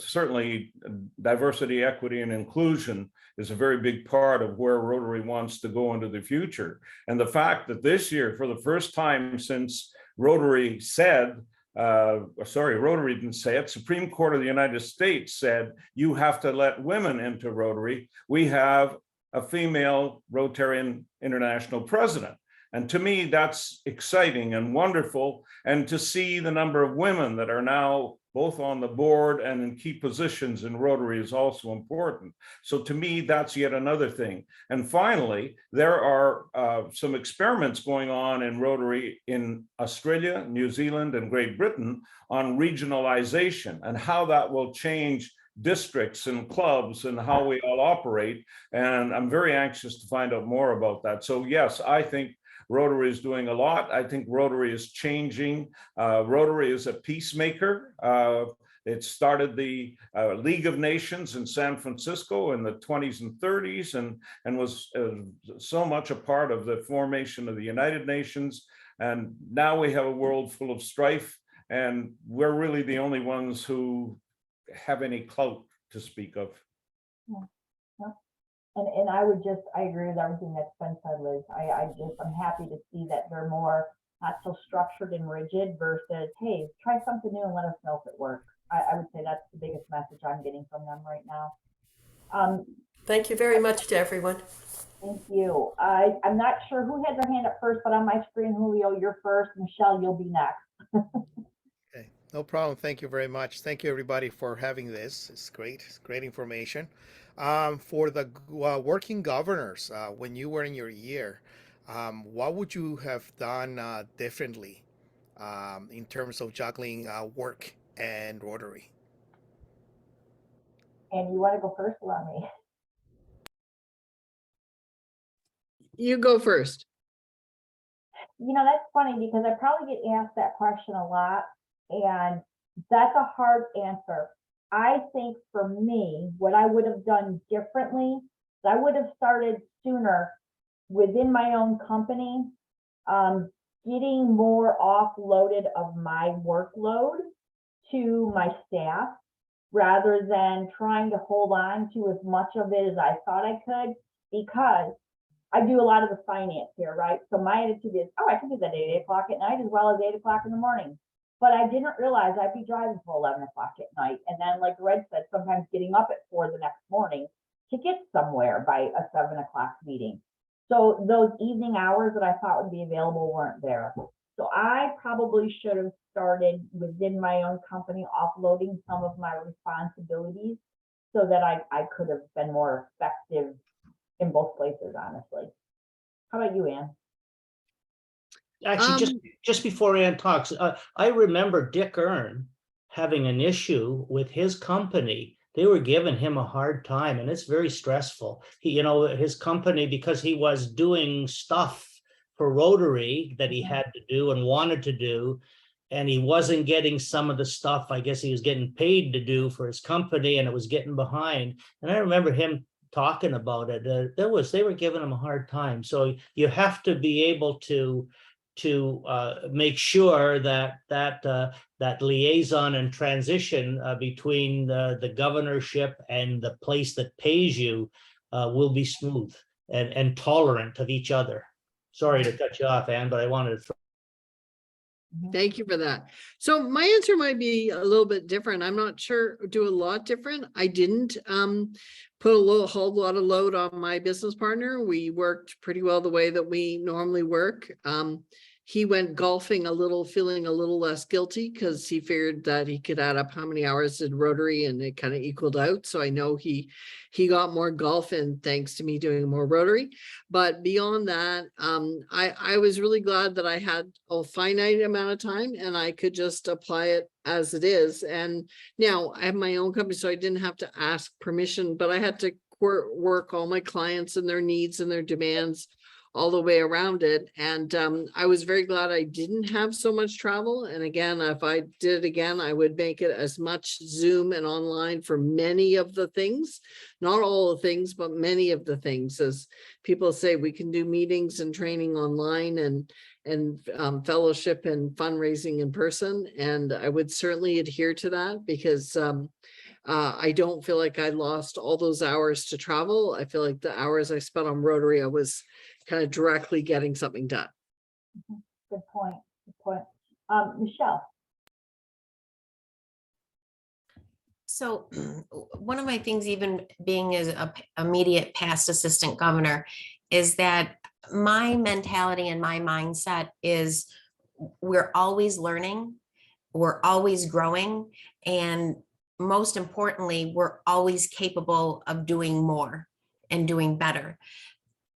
certainly diversity, equity, and inclusion is a very big part of where Rotary wants to go into the future. And the fact that this year, for the first time since Rotary said, Rotary didn't say it, Supreme Court of the United States said, you have to let women into Rotary. We have a female Rotarian international president. And to me, that's exciting and wonderful. And to see the number of women that are now both on the board and in key positions in Rotary is also important. So to me, that's yet another thing. And finally, there are some experiments going on in Rotary in Australia, New Zealand, and Great Britain on regionalization and how that will change districts and clubs and how we all operate. And I'm very anxious to find out more about that. So yes, I think Rotary is doing a lot. I think Rotary is changing. Rotary is a peacemaker. It started the League of Nations in San Francisco in the 20s and 30s and was so much a part of the formation of the United Nations. And now we have a world full of strife, and we're really the only ones who have any clout to speak of. Yeah. And I agree with everything that's been said, Liz. I'm happy to see that they're more not so structured and rigid versus, hey, try something new and let us know if it works. I would say that's the biggest message I'm getting from them right now. Thank you very much to everyone. Thank you. I'm not sure who had their hand up first, but on my screen, Julio, you're first. Michelle, you'll be next. Okay, no problem. Thank you very much. Thank you, everybody, for having this. It's great. It's great information. For the working governors, when you were in your year, what would you have done differently in terms of juggling work and Rotary? And you want to go first or on me? You go first. You know, that's funny because I probably get asked that question a lot, and that's a hard answer. I think for me, what I would have done differently, I would have started sooner within my own company, getting more offloaded of my workload to my staff rather than trying to hold on to as much of it as I thought I could, because I do a lot of the finance here, right? So my attitude is, oh, I can do that at 8 o'clock at night as well as 8 o'clock in the morning. But I didn't realize I'd be driving till 11 o'clock at night. And then, like Red said, sometimes getting up at 4 the next morning to get somewhere by a 7 o'clock meeting. So those evening hours that I thought would be available weren't there. So I probably should have started within my own company, offloading some of my responsibilities so that I could have been more effective in both places, honestly. How about you, Ann? Actually, just before Ann talks, I remember Dick Earn having an issue with his company. They were giving him a hard time, and it's very stressful. His company, because he was doing stuff for Rotary that he had to do and wanted to do, and he wasn't getting some of the stuff I guess he was getting paid to do for his company, and it was getting behind. And I remember him talking about it. They were giving him a hard time. So you have to be able to make sure that liaison and transition between the governorship and the place that pays you will be smooth and tolerant of each other. Sorry to cut you off, Ann, but I wanted to. Thank you for that. So my answer might be a little bit different. I'm not sure, do a lot different. I didn't put a whole lot of load on my business partner. We worked pretty well the way that we normally work. He went golfing a little, feeling a little less guilty because he figured that he could add up how many hours did Rotary, and it kind of equaled out. So I know he got more golf in thanks to me doing more Rotary. But beyond that, I was really glad that I had a finite amount of time and I could just apply it as it is. And now I have my own company, so I didn't have to ask permission, but I had to work all my clients and their needs and their demands all the way around it. And I was very glad I didn't have so much travel. And again, if I did it again, I would make it as much Zoom and online for many of the things, not all the things, but many of the things. As people say, we can do meetings and training online and fellowship and fundraising in person. And I would certainly adhere to that because I don't feel like I lost all those hours to travel. I feel like the hours I spent on Rotary, I was kind of directly getting something done. Good point. Good point. Michelle. So one of my things, even being as a immediate past assistant governor, is that my mentality and my mindset is we're always learning, we're always growing, and most importantly, we're always capable of doing more and doing better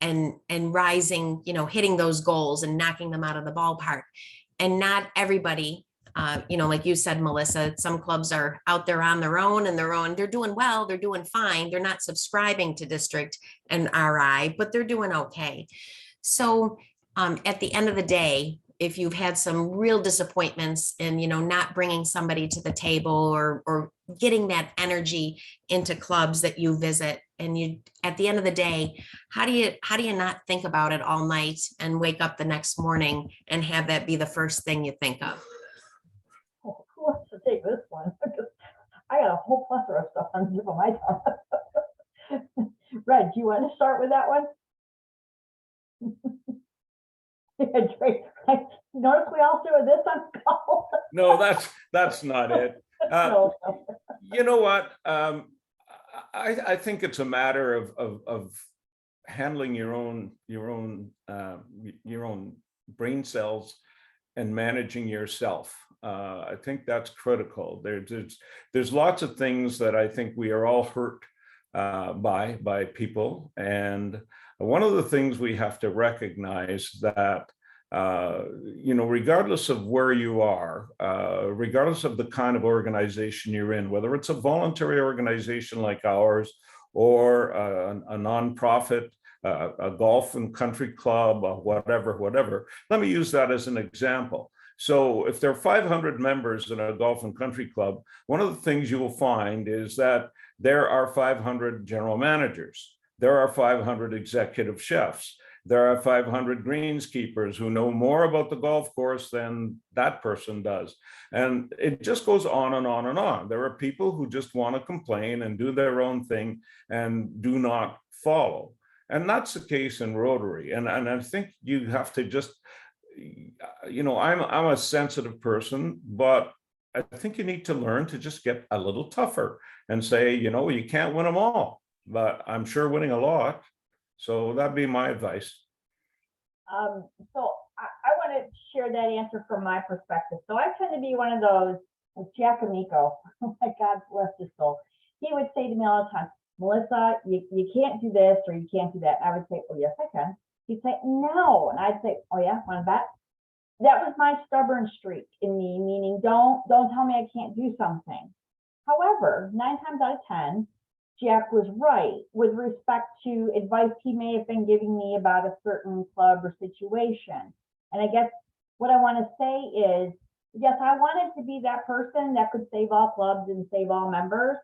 and rising, hitting those goals and knocking them out of the ballpark. And not everybody, like you said, Melissa, some clubs are out there on their own and they're doing well, they're doing fine. They're not subscribing to district and RI, but they're doing okay. So at the end of the day, if you've had some real disappointments in, not bringing somebody to the table or getting that energy into clubs that you visit, and you, at the end of the day, how do you not think about it all night and wake up the next morning and have that be the first thing you think of? Oh, who wants to take this one? I got a whole plethora of stuff on the tip of my tongue. Red, do you want to start with that one? Yeah, great. Notice we all do this on call. No, that's not it. No. You know what? I think it's a matter of handling your own brain cells and managing yourself. I think that's critical. There's lots of things that I think we are all hurt by people, and one of the things we have to recognize that regardless of where you are, regardless of the kind of organization you're in, whether it's a voluntary organization like ours or a nonprofit, a golf and country club, whatever. Let me use that as an example. So if there are 500 members in a golf and country club, one of the things you will find is that there are 500 general managers. There are 500 executive chefs. There are 500 greenskeepers who know more about the golf course than that person does. And it just goes on and on and on. There are people who just want to complain and do their own thing and do not follow. And that's the case in Rotary. And I think you have to just, I'm a sensitive person, but I think you need to learn to just get a little tougher and say, you can't win them all, but I'm sure winning a lot. So that'd be my advice. So I want to share that answer from my perspective. So I tend to be one of those, like Jack Amico, oh my God, bless his soul. He would say to me all the time, Melissa, you can't do this or you can't do that. I would say, oh, yes, I can. He'd say, no. And I'd say, oh, yeah, want to bet? That was my stubborn streak in me, meaning don't tell me I can't do something. However, 9 times out of 10, Jack was right with respect to advice he may have been giving me about a certain club or situation. And I guess what I want to say is yes, I wanted to be that person that could save all clubs and save all members.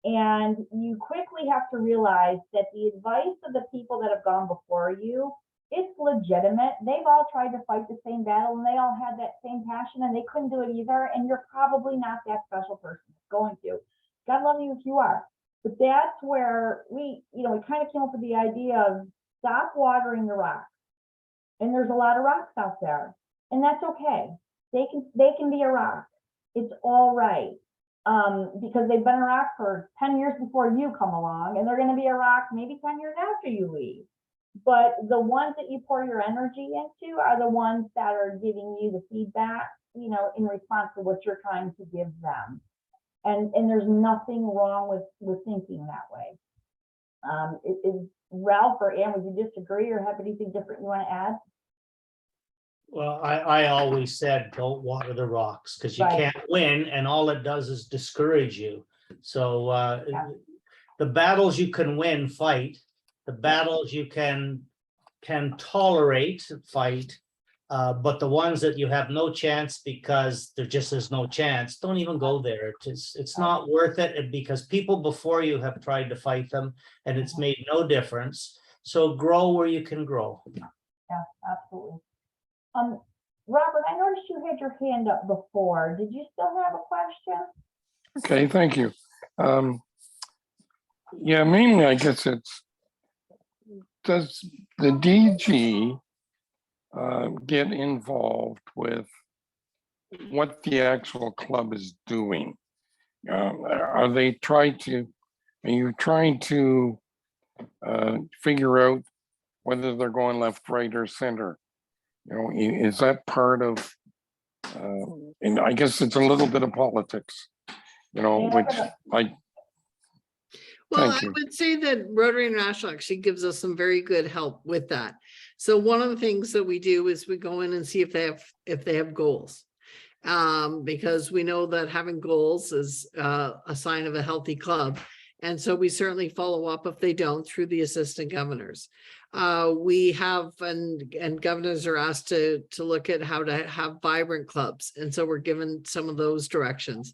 And you quickly have to realize that the advice of the people that have gone before you, it's legitimate. They've all tried to fight the same battle and they all had that same passion and they couldn't do it either. And you're probably not that special person going to. God love you if you are. But that's where we kind of came up with the idea of stop watering the rocks. And there's a lot of rocks out there. And that's okay. They can be a rock. It's all right. Because they've been a rock for 10 years before you come along, and they're going to be a rock maybe 10 years after you leave. But the ones that you pour your energy into are the ones that are giving you the feedback, in response to what you're trying to give them. And there's nothing wrong with thinking that way. Is Ralph or Ann, would you disagree or have anything different you want to add? Well, I always said, don't water the rocks, because you Right. can't win, and all it does is discourage you. So Yeah. the battles you can win, fight. The battles you can tolerate, fight. But the ones that you have no chance because there just is no chance, don't even go there. It's not worth it, because people before you have tried to fight them, and it's made no difference. So grow where you can grow. Yeah, absolutely. Robert, I noticed you had your hand up before. Did you still have a question? Okay, thank you. Yeah, mainly I guess it's, does the DG get involved with what the actual club is doing? Are you trying to figure out whether they're going left, right, or center? Is that part of, and I guess it's a little bit of politics, which I, Well, thank I you. would say that Rotary International actually gives us some very good help with that. So one of the things that we do is we go in and see if they have goals. Because we know that having goals is a sign of a healthy club. And so we certainly follow up if they don't through the assistant governors. We have, and governors are asked to look at how to have vibrant clubs. And so we're given some of those directions.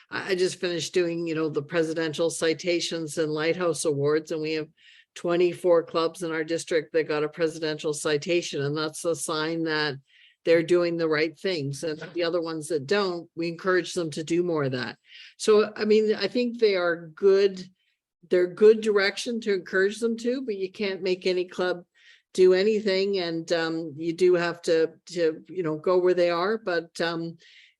I just finished doing, the presidential citations and lighthouse awards, and we have 24 clubs in our district that got a presidential citation. And that's a sign that they're doing the right things. And the other ones that don't, we encourage them to do more of that. So, I mean, I think they are good. They're good direction to encourage them to, but you can't make any club do anything. And you do have to go where they are. But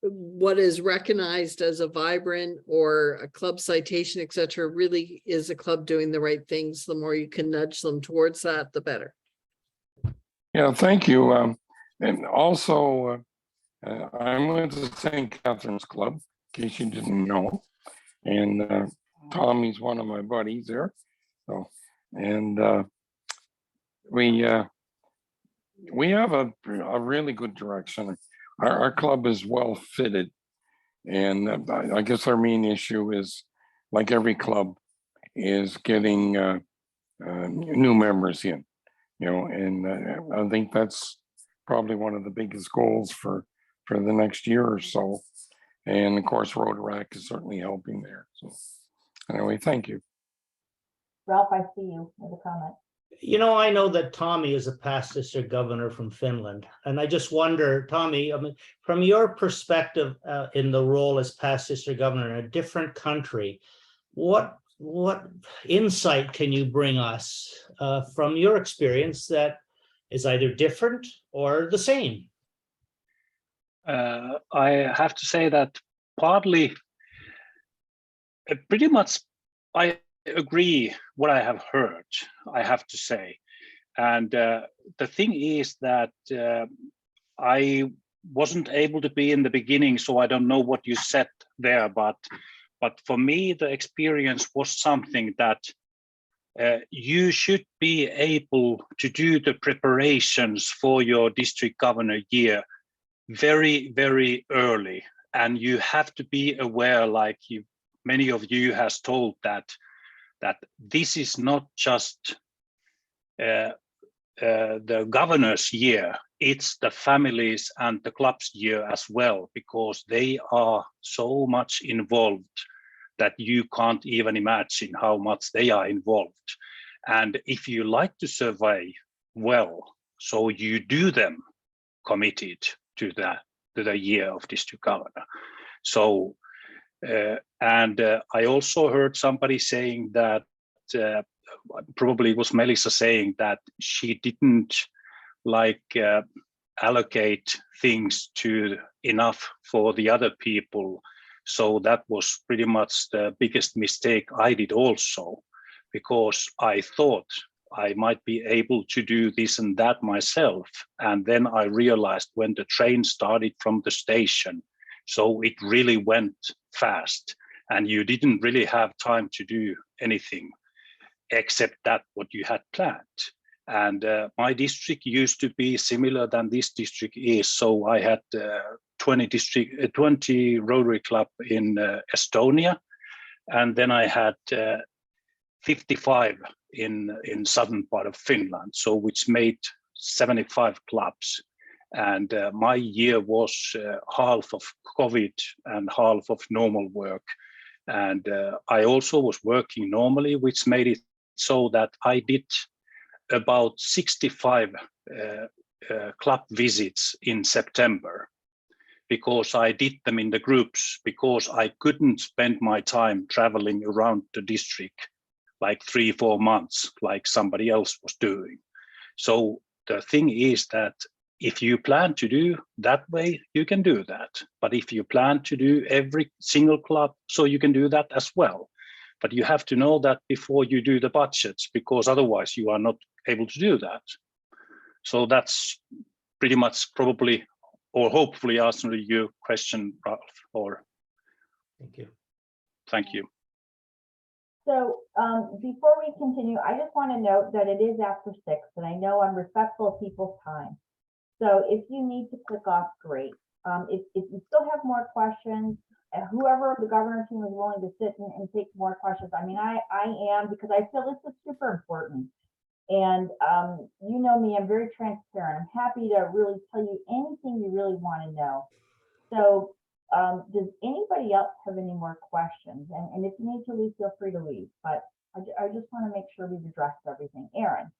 what is recognized as a vibrant or a club citation, et cetera, really is a club doing the right things. The more you can nudge them towards that, the better. Yeah, thank you. And also, I'm with the St. Catherine's Club, in case you didn't know. And Tommy's one of my buddies there. So, and we have a really good direction. Our club is well fitted. And I guess our main issue is, like every club, is getting new members in, and I think that's probably one of the biggest goals for the next year or so. And of course, Rotary is certainly helping there. So anyway, thank you. Ralph, I see you with a comment. I know that Tommy is a past district governor from Finland. And I just wonder, Tommy, from your perspective in the role as past district governor in a different country, what insight can you bring us from your experience that is either different or the same? I have to say that partly, pretty much, I agree what I have heard, I have to say. And the thing is that I wasn't able to be in the beginning, so I don't know what you said there, but for me, the experience was something that you should be able to do the preparations for your district governor year very, very early. And you have to be aware, like many of you has told, that this is not just the governor's year, it's the families and the club's year as well, because they are so much involved that you can't even imagine how much they are involved. And if you like to survey well, so you do them committed to the year of district governor. So, I also heard somebody saying that, probably it was Melissa saying that she didn't like allocate things to enough for the other people. So that was pretty much the biggest mistake I did also, because I thought I might be able to do this and that myself. And then I realized when the train started from the station, so it really went fast and you didn't really have time to do anything except that what you had planned. And my district used to be similar than this district is. So I had 20 Rotary Club in Estonia, and then I had 55 in southern part of Finland, so which made 75 clubs. And my year was half of COVID and half of normal work. And I also was working normally, which made it so that I did about 65 club visits in September, because I did them in the groups, because I couldn't spend my time traveling around the district like 3-4 months like somebody else was doing. So the thing is that if you plan to do that way, you can do that. But if you plan to do every single club, so you can do that as well. But you have to know that before you do the budgets, because otherwise you are not able to do that. So that's pretty much probably, or hopefully answering your question, Ralph, or. Thank you. Thank you. So before we continue, I just want to note that it is after 6, and I know I'm respectful of people's time. So if you need to click off, great. If you still have more questions, whoever the governor team is willing to sit and take more questions. I mean, I am, because I feel this is super important. And you know me, I'm very transparent. I'm happy to really tell you anything you really want to know. So does anybody else have any more questions? And if you need to leave, feel free to leave. But I just want to make sure we've addressed everything. Aaron.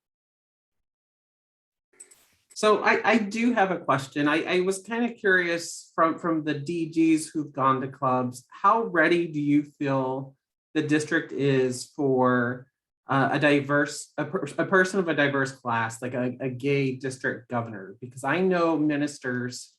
So I do have a question. I was kind of curious from the DGs who've gone to clubs, how ready do you feel the district is for a person of a diverse class, like a gay district governor? Because I know ministers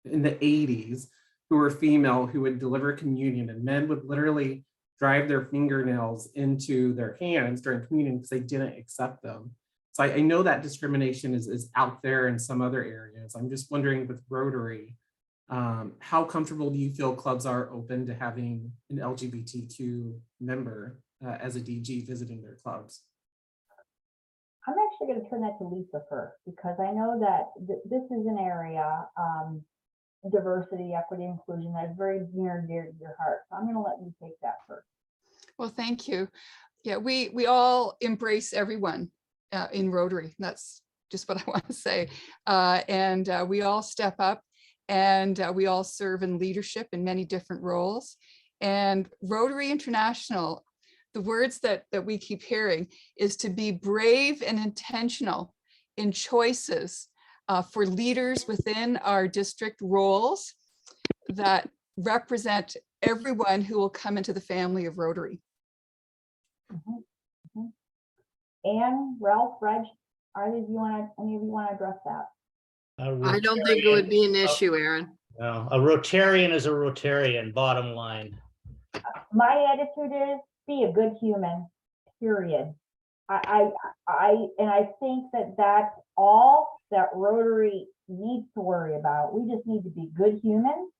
in the 80s who were female who would deliver communion, and men would literally drive their fingernails into their hands during communion because they didn't accept them. So I know that discrimination is out there in some other areas. I'm just wondering with Rotary, how comfortable do you feel clubs are open to having an LGBTQ member as a DG visiting their clubs? I'm actually going to turn that to Lisa first, because I know that this is an area, diversity, equity, inclusion, that is very near and dear to your heart. So I'm going to let you take that first. Well, thank you. Yeah, we all embrace everyone in Rotary. That's just what I want to say. And we all step up, and we all serve in leadership in many different roles. And Rotary International, the words that we keep hearing is to be brave and intentional in choices for leaders within our district roles that represent everyone who will come into the family of Rotary. Anne, Ralph, Reg, any of you want to address that? I don't think it would be an issue, Aaron. No, a Rotarian is a Rotarian, bottom line. My attitude is be a good human, period. I think that that's all that Rotary needs to worry about. We just need to be good humans,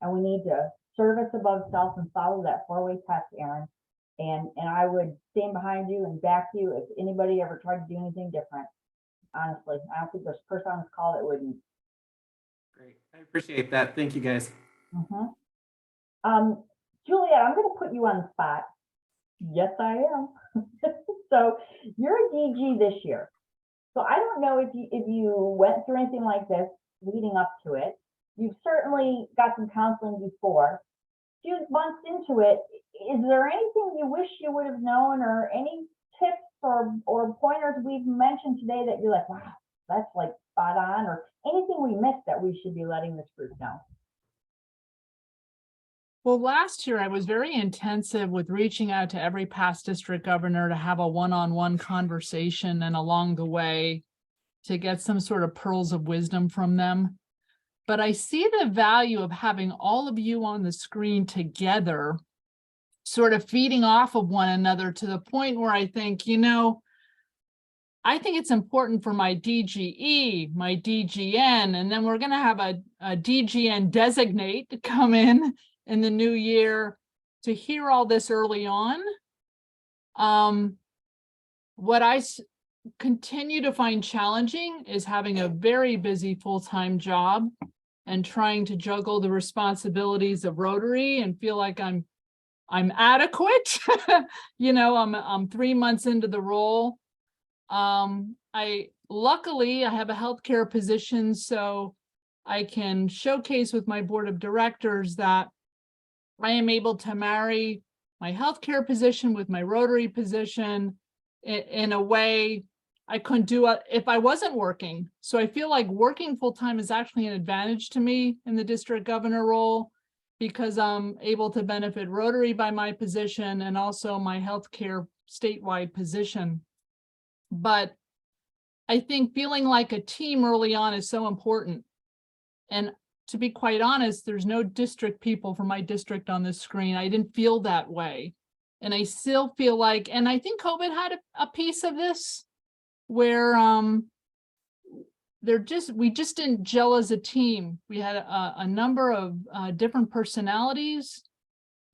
and we need to service above self and follow that 4-way test, Aaron. And I would stand behind you and back you if anybody ever tried to do anything different. Honestly, I don't think there's a person on this call that wouldn't. Great, I appreciate that. Thank you, guys. Juliet, I'm going to put you on the spot. Yes, I am. So you're a DG this year. So I don't know if you went through anything like this leading up to it. You've certainly got some counseling before. Few months into it, is there anything you wish you would have known, or any tips or pointers we've mentioned today that you're like, wow, that's like spot on, or anything we missed that we should be letting this group know? Well, last year I was very intensive with reaching out to every past district governor to have a one-on-one conversation, and along the way to get some sort of pearls of wisdom from them. But I see the value of having all of you on the screen together, sort of feeding off of one another, to the point where I think, you know, I think it's important for my DGE, my DGN, and then we're going to have a DGN designate to come in the new year to hear all this early on. What I continue to find challenging is having a very busy full-time job and trying to juggle the responsibilities of Rotary and feel like I'm adequate. You know, I'm 3 months into the role. Luckily I have a healthcare position, so I can showcase with my board of directors that I am able to marry my healthcare position with my Rotary position in a way I couldn't do it if I wasn't working. So I feel like working full-time is actually an advantage to me in the district governor role, because I'm able to benefit Rotary by my position and also my healthcare statewide position. But I think feeling like a team early on is so important. And to be quite honest, there's no district people from my district on this screen. I didn't feel that way. And I still feel like, and I think COVID had a piece of this, where we just didn't gel as a team. We had a number of different personalities.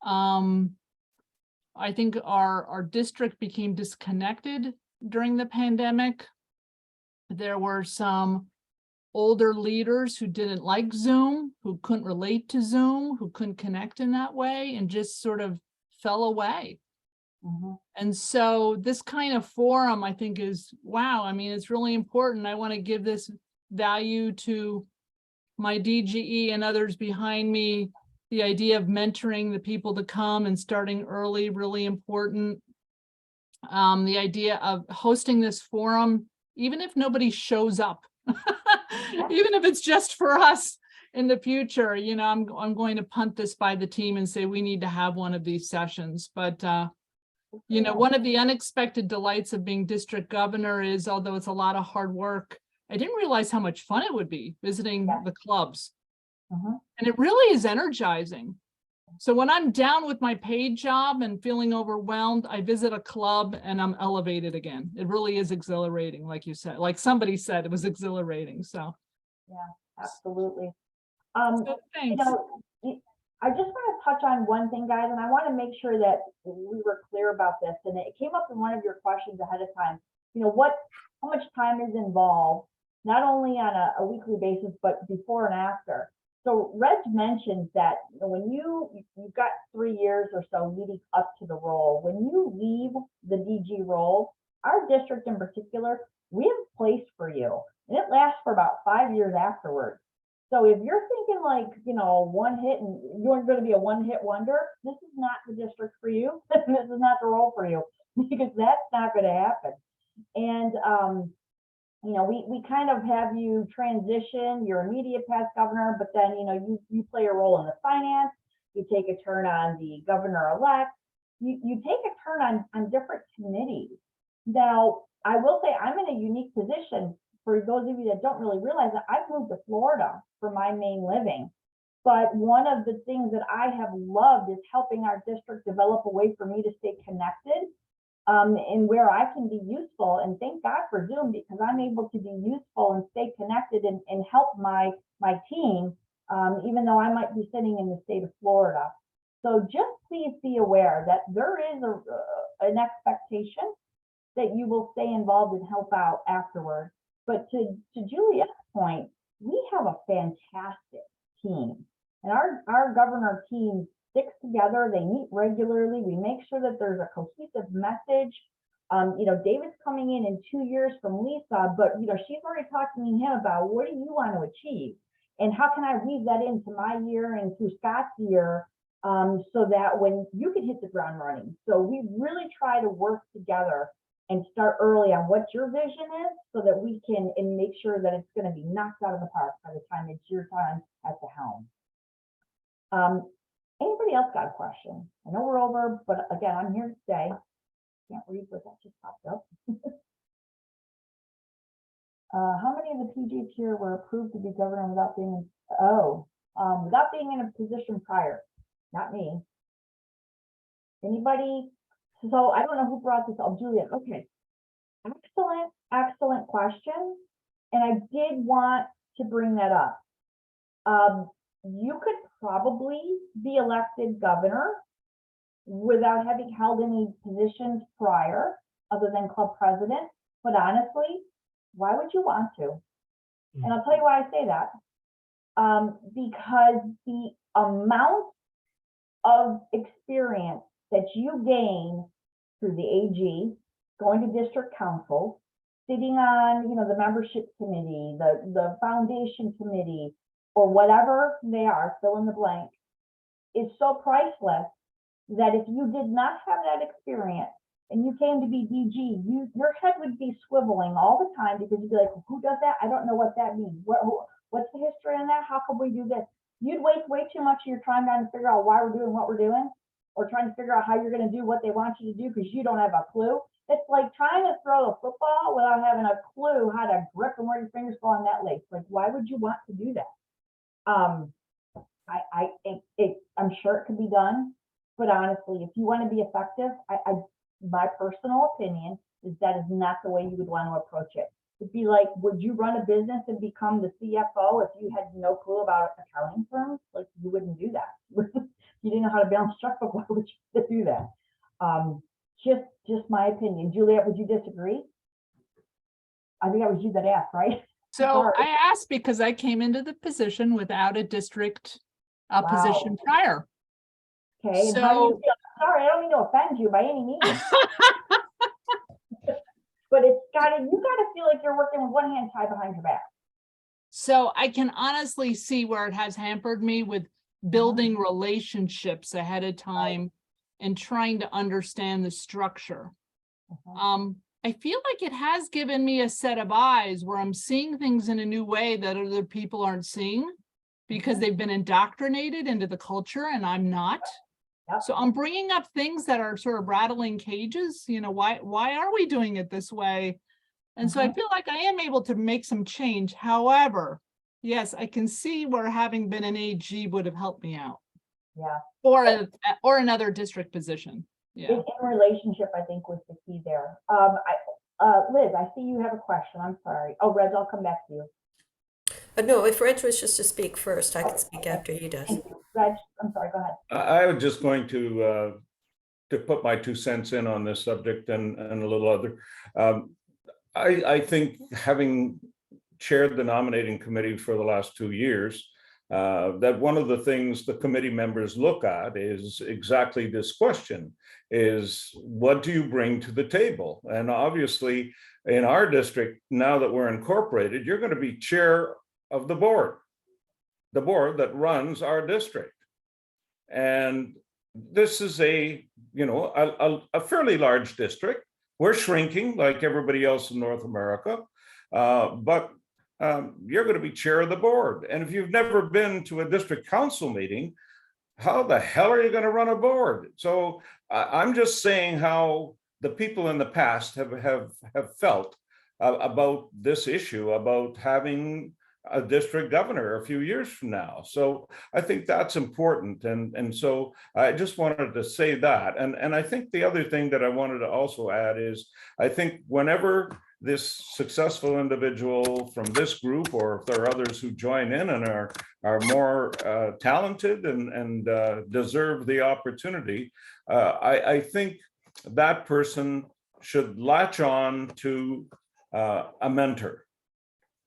I think our district became disconnected during the pandemic. There were some older leaders who didn't like Zoom, who couldn't relate to Zoom, who couldn't connect in that way, and just sort of fell away. Mm-hmm. And so this kind of forum, I think, is, wow, I mean, it's really important. I want to give this value to my DGE and others behind me. The idea of mentoring the people to come and starting early, really important. The idea of hosting this forum, even if nobody shows up, even if it's just for us in the future, you know, I'm going to punt this by the team and say we need to have one of these sessions. But you know, one of the unexpected delights of being district governor is, although it's a lot of hard work, I didn't realize how much fun it would be visiting the clubs. And it really is energizing. So when I'm down with my paid job and feeling overwhelmed, I visit a club and I'm elevated again. It really is exhilarating, like you said, like somebody said, it was exhilarating. So yeah, absolutely. So You thanks. know, I just want to touch on one thing, guys, and I want to make sure that we were clear about this. And it came up in one of your questions ahead of time. You know, how much time is involved, not only on a weekly basis, but before and after. So Reg mentioned that, you know, when you've got 3 years or so leading up to the role, when you leave the DG role, our district in particular, we have a place for you, and it lasts for about 5 years afterwards. So if you're thinking like, you know, one hit and you're going to be a one-hit wonder, this is not the district for you. This is not the role for you, because that's not going to happen. And you know, we kind of have you transition, your immediate past governor, but then, you know, you play a role in the finance, you take a turn on the governor-elect, you take a turn on different committees. Now, I will say I'm in a unique position. For those of you that don't really realize that, I've moved to Florida for my main living. But one of the things that I have loved is helping our district develop a way for me to stay connected, and where I can be useful. And thank God for Zoom, because I'm able to be useful and stay connected and help my team, even though I might be sitting in the state of Florida. So just please be aware that there is an expectation that you will stay involved and help out afterwards. But to Juliet's point, we have a fantastic team, and our governor team sticks together. They meet regularly. We make sure that there's a cohesive message. David's coming in 2 years from Lisa, but, she's already talked to me and him about what do you want to achieve? And how can I weave that into my year and through Scott's year, so that when you can hit the ground running. So we really try to work together and start early on what your vision is so that we can and make sure that it's going to be knocked out of the park by the time it's your time at the helm. Anybody else got a question? I know we're over, but again, I'm here to stay. Can't read what that just popped up. How many of the PGs here were approved to be governor without being, without being in a position prior? Not me. Anybody? So I don't know who brought this up. Julia. Okay. Excellent question. And I did want to bring that up. You could probably be elected governor without having held any positions prior other than club president. But honestly, why would you want to? And I'll tell you why I say that. Because the amount of experience that you gain through the AG, going to district council, sitting on, the membership committee, the foundation committee, or whatever they are, fill in the blank, is so priceless that if you did not have that experience and you came to be DG, your head would be swiveling all the time because you'd be like, who does that? I don't know what that means. What's the history on that? How can we do this? You'd waste way too much of your time trying to figure out why we're doing what we're doing, or trying to figure out how you're going to do what they want you to do because you don't have a clue. It's like trying to throw a football without having a clue how to grip and where your fingers go on that leg. Like, why would you want to do that? I'm sure it could be done, but honestly, if you want to be effective, my personal opinion is that is not the way you would want to approach it. It'd be like, would you run a business and become the CFO if you had no clue about accounting firms? Like, you wouldn't do that. You didn't know how to balance checkbook. Why would you do that? Just my opinion. Juliet, would you disagree? I think that was you that asked, right? So Sorry. I asked because I came into the position without a district position prior. Okay. And how do you feel? Sorry, I don't mean to offend you by any means. But you gotta feel like you're working with one hand tied behind your back. So I can honestly see where it has hampered me with building relationships ahead of time and trying to understand the structure. I feel like it has given me a set of eyes where I'm seeing things in a new way that other people aren't seeing because they've been indoctrinated into the culture and I'm not. So I'm bringing up things that are sort of rattling cages. Why are we doing it this way? And so I feel like I am able to make some change. However, yes, I can see where having been an AG would have helped me out. Yeah. Or another district position. Yeah. In relationship, I think was the key there. Liz, I see you have a question. I'm sorry. Oh, Reg, I'll come back to you. No, if Reg wishes to speak first, I can speak after he does. Reg, I'm sorry, go ahead. I was just going to put my 2 cents in on this subject and a little other. I think having chaired the nominating committee for the last 2 years, that one of the things the committee members look at is exactly this question, is what do you bring to the table? And obviously in our district, now that we're incorporated, you're going to be chair of the board that runs our district. And this is a fairly large district. We're shrinking like everybody else in North America, but you're going to be chair of the board. And if you've never been to a district council meeting, how the hell are you going to run a board? So I'm just saying how the people in the past have felt about this issue, about having a district governor a few years from now. So I think that's important. And so I just wanted to say that. And I think the other thing that I wanted to also add is, I think whenever this successful individual from this group, or if there are others who join in and are more talented and deserve the opportunity, I think that person should latch on to a mentor.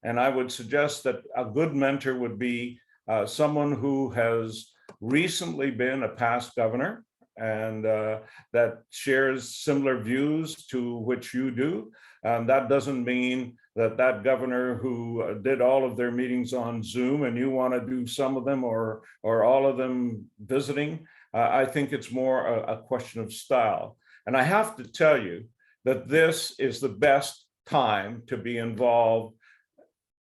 And I would suggest that a good mentor would be someone who has recently been a past governor and that shares similar views to which you do. That doesn't mean that that governor who did all of their meetings on Zoom and you want to do some of them or all of them visiting. I think it's more a question of style. And I have to tell you that this is the best time to be involved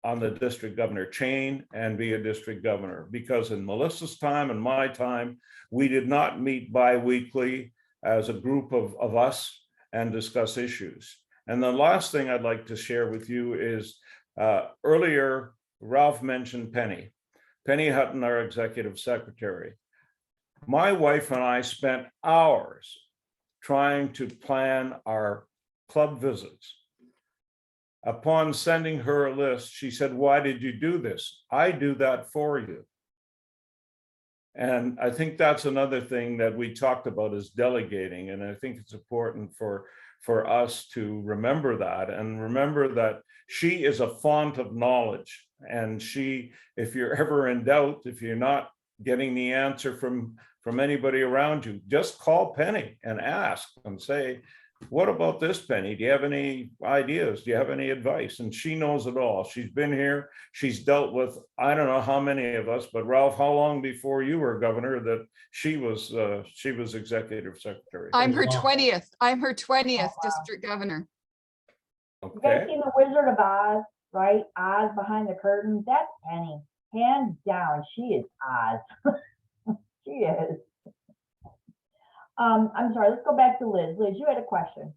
on the district governor chain and be a district governor, because in Melissa's time and my time, we did not meet bi-weekly as a group of us and discuss issues. And the last thing I'd like to share with you is earlier, Ralph mentioned Penny Hutton, our executive secretary. My wife and I spent hours trying to plan our club visits. Upon sending her a list, she said, "Why did you do this?" "I do that for you." And I think that's another thing that we talked about is delegating. And I think it's important for us to remember that and remember that she is a font of knowledge. And she, if you're ever in doubt, if you're not getting the answer from anybody around you, just call Penny and ask and say, "What about this, Penny? Do you have any ideas? Do you have any advice?" And she knows it all. She's been here. She's dealt with, I don't know how many of us, but Ralph, how long before you were governor that she was executive secretary? I'm her Wow. 20th. I'm her 20th district governor. You guys Okay. seen The Wizard of Oz, right? Oz behind the curtain. That's Penny. Hands down, she is Oz. She is. I'm sorry, let's go back to Liz. Liz, you had a question.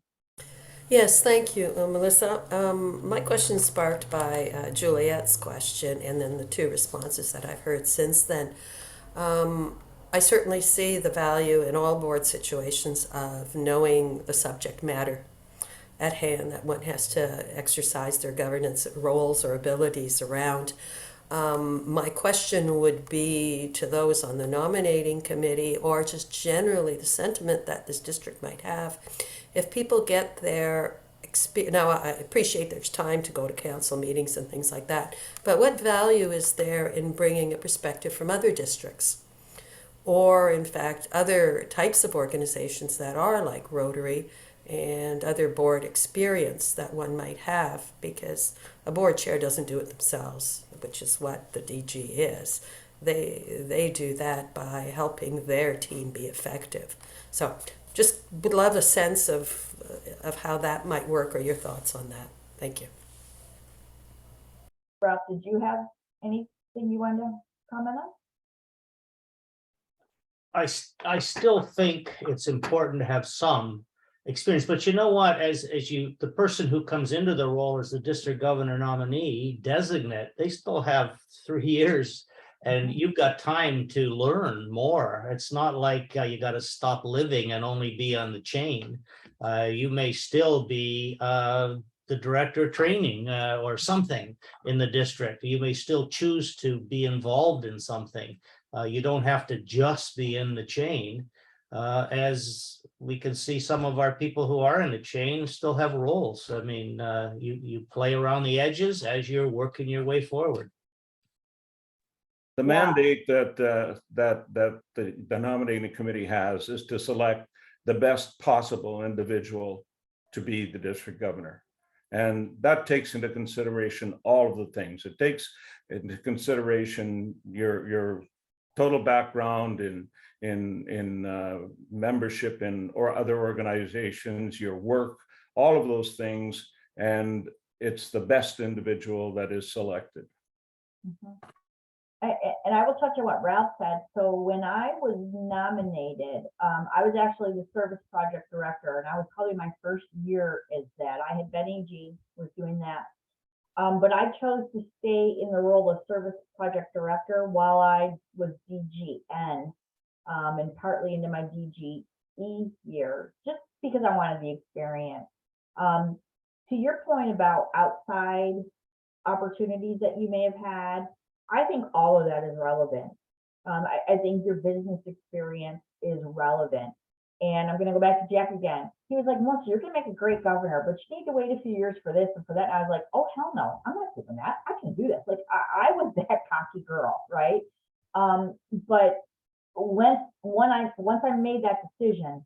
Yes, thank you, Melissa. My question is sparked by Juliet's question and then the two responses that I've heard since then. I certainly see the value in all board situations of knowing the subject matter at hand that one has to exercise their governance roles or abilities around. My question would be to those on the nominating committee or just generally the sentiment that this district might have. If people get their experience, now I appreciate there's time to go to council meetings and things like that, but what value is there in bringing a perspective from other districts? Or in fact, other types of organizations that are like Rotary and other board experience that one might have, because a board chair doesn't do it themselves, which is what the DG is. They do that by helping their team be effective. So just would love a sense of how that might work or your thoughts on that. Thank you. Ralph, did you have anything you wanted to comment on? I still think it's important to have some experience, but you know what, as the person who comes into the role as the district governor nominee designate, they still have 3 years and you've got time to learn more. It's not like you got to stop living and only be on the chain. You may still be the director of training or something in the district. You may still choose to be involved in something. You don't have to just be in the chain. As we can see, some of our people who are in the chain still have roles. I mean, you play around the edges as you're working your way forward. The mandate that the nominating committee has is to select the best possible individual to be the district governor. And that takes into consideration all of the things. It takes into consideration your total background in membership in or other organizations, your work, all of those things, and it's the best individual that is selected. Mm-hmm. And I will touch on what Ralph said. So when I was nominated, I was actually the service project director, and I was probably my first year as that. I had been AG, was doing that. But I chose to stay in the role of service project director while I was DGN, and partly into my DGE year, just because I wanted the experience. To your point about outside opportunities that you may have had, I think all of that is relevant. I think your business experience is relevant. And I'm going to go back to Jack again. He was like, "Melissa, you're going to make a great governor, but you need to wait a few years for this and for that." And I was like, "Oh, hell no, I'm not doing that. I can do this." Like I was that cocky girl, right? But once I and made that decision,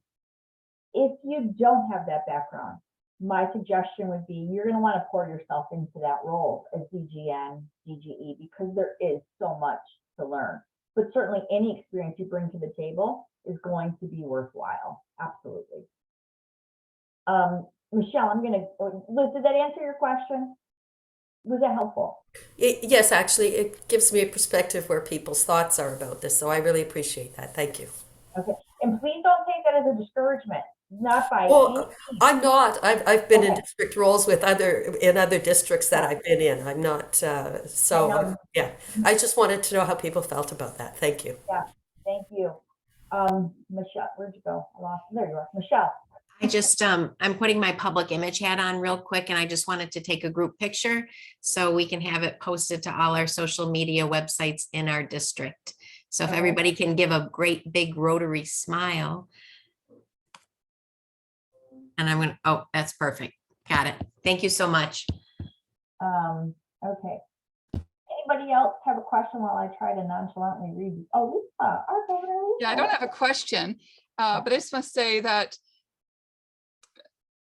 if you don't have that background, my suggestion would be you're going to want to pour yourself into that role as DGN, DGE, because there is so much to learn. But certainly any experience you bring to the table is going to be worthwhile. Absolutely. Michelle, I'm going to, Liz, did that answer your question? Was that helpful? Yes, actually, it gives me a perspective where people's thoughts are about this. So I really appreciate that. Thank you. Okay. And please don't take that as a discouragement. Not by any Well, means. I'm not. I've been in Okay. district roles with other districts that I've been in. I'm not. So yeah, I just wanted to know how people felt about that. Thank you. Yeah. Thank you. Michelle, where'd you go? I lost. There you are, Michelle. I just, I'm putting my public image hat on real quick, and I just wanted to take a group picture so we can have it posted to all our social media websites in our district. So if everybody can give a great big Rotary smile. And I'm gonna, oh, that's perfect. Got it. Thank you so much. Okay. Anybody else have a question while I try to nonchalantly read? Oh, Lisa, our governor. Lisa. Yeah, I don't have a question, but I just must say that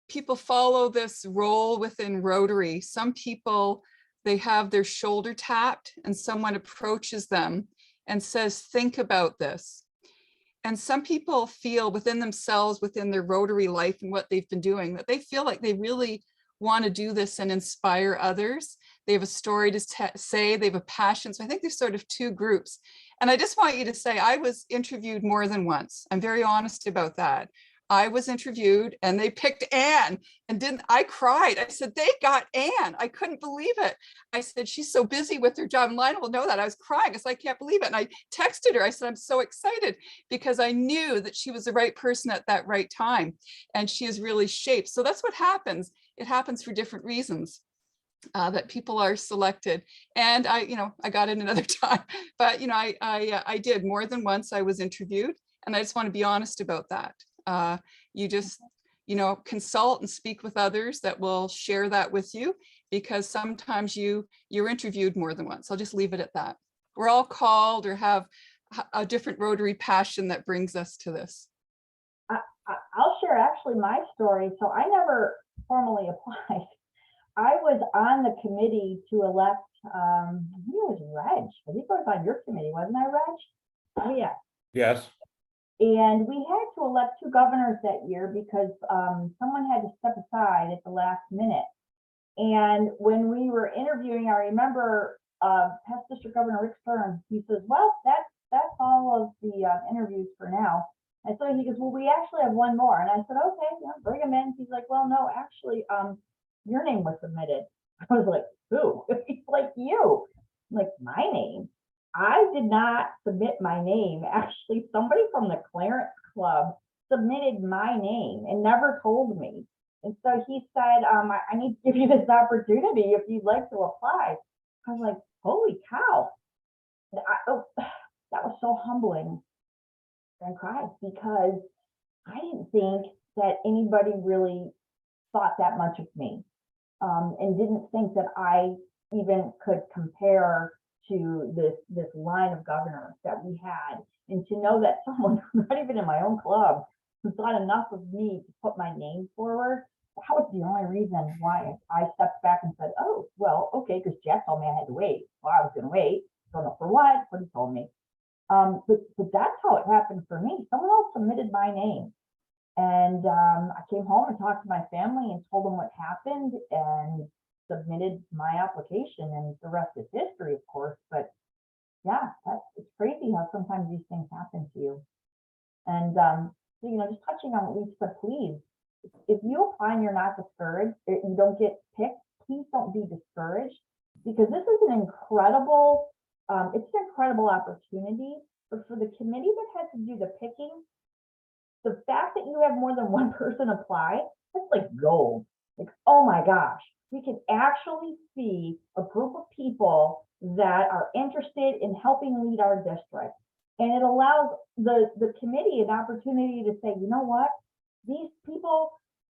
people follow this role within Rotary. Some people, they have their shoulder tapped and someone approaches them and says, think about this. And some people feel within themselves, within their Rotary life and what they've been doing, that they feel like they really want to do this and inspire others. They have a story to say, they have a passion. So I think there's sort of two groups. And I just want you to say, I was interviewed more than once. I'm very honest about that. I was interviewed and they picked Anne, and I cried. I said, they got Anne. I couldn't believe it. I said, she's so busy with her job. And Lionel will know that. I was crying. I said, I can't believe it. And I texted her. I said, I'm so excited because I knew that she was the right person at that right time. And she is really shaped. So that's what happens. It happens for different reasons. That people are selected, and I got in another time, but I did more than once. I was interviewed, and I just want to be honest about that. You just consult and speak with others that will share that with you, because sometimes you're interviewed more than once. I'll just leave it at that. We're all called or have a different Rotary passion that brings us to this. I'll share actually my story. So I never formally applied. I was on the committee to elect, I think it was Reg. I think I was on your committee, wasn't I, Reg? Oh, yeah. Yes. And we had to elect 2 governors that year because someone had to step aside at the last minute. And when we were interviewing, I remember past District Governor Rick Stern, he says, well, that's all of the interviews for now. And so he goes, well, we actually have one more. And I said, okay, yeah, bring him in. He's like, well, no, actually, your name was submitted. I was like, who? He's like, you. I'm like, my name? I did not submit my name. Actually, somebody from the Clarence Club submitted my name and never told me. And so he said, I need to give you this opportunity if you'd like to apply. I was like, holy cow. That was so humbling. I cried because I didn't think that anybody really thought that much of me. And didn't think that I even could compare to this line of governors that we had. And to know that someone, not even in my own club, who thought enough of me to put my name forward, that was the only reason why I stepped back and said, oh, well, okay, because Jeff told me I had to wait. Well, I was going to wait. Don't know for what, but he told me. But that's how it happened for me. Someone else submitted my name. And I came home and talked to my family and told them what happened and submitted my application, and the rest is history, of course. But yeah, it's crazy how sometimes these things happen to you. And so, just touching on what Lisa, please, if you apply and you're not discouraged, you don't get picked, please don't be discouraged, because this is an incredible, it's an incredible opportunity. But for the committee that had to do the picking, the fact that you have more than one person apply, that's like gold. Like, oh my gosh, we can actually see a group of people that are interested in helping lead our district. And it allows the committee an opportunity to say, you know what, these people,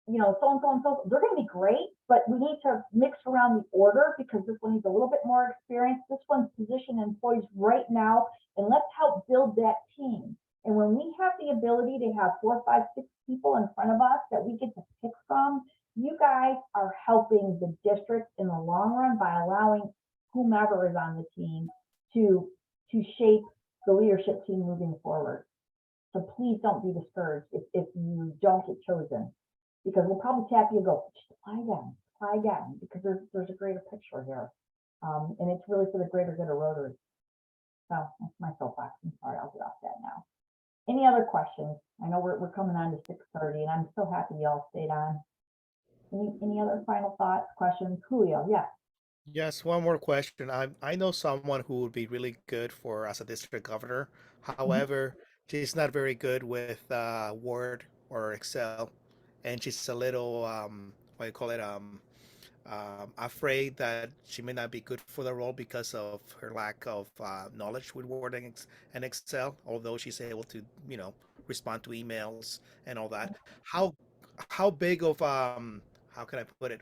so and so and so, they're going to be great, but we need to mix around the order because this one needs a little bit more experience. This one's position employees right now, and let's help build that team. And when we have the the ability to have 4, 5, 6 people in front of us that we get to pick from, you guys are helping the district in the long run by allowing whomever is on the team to shape the leadership team moving forward. So please don't be discouraged if you don't get chosen, because we'll probably tap you and go, just apply again, because there's a greater picture here. And it's really for the greater good of Rotary. So that's my soapbox. I'm sorry, I'll get off that now. Any other questions? I know we're coming on to 6:30, and I'm so happy y'all stayed on. Any other final thoughts, questions? Julio, yeah. Yes, one more question. I know someone who would be really good for as a district governor. However, she's not very good with Word or Excel, and she's a little what do you call it afraid that she may not be good for the role because of her lack of knowledge with Word and Excel. Although she's able to, respond to emails and all that. How big of how can I put it?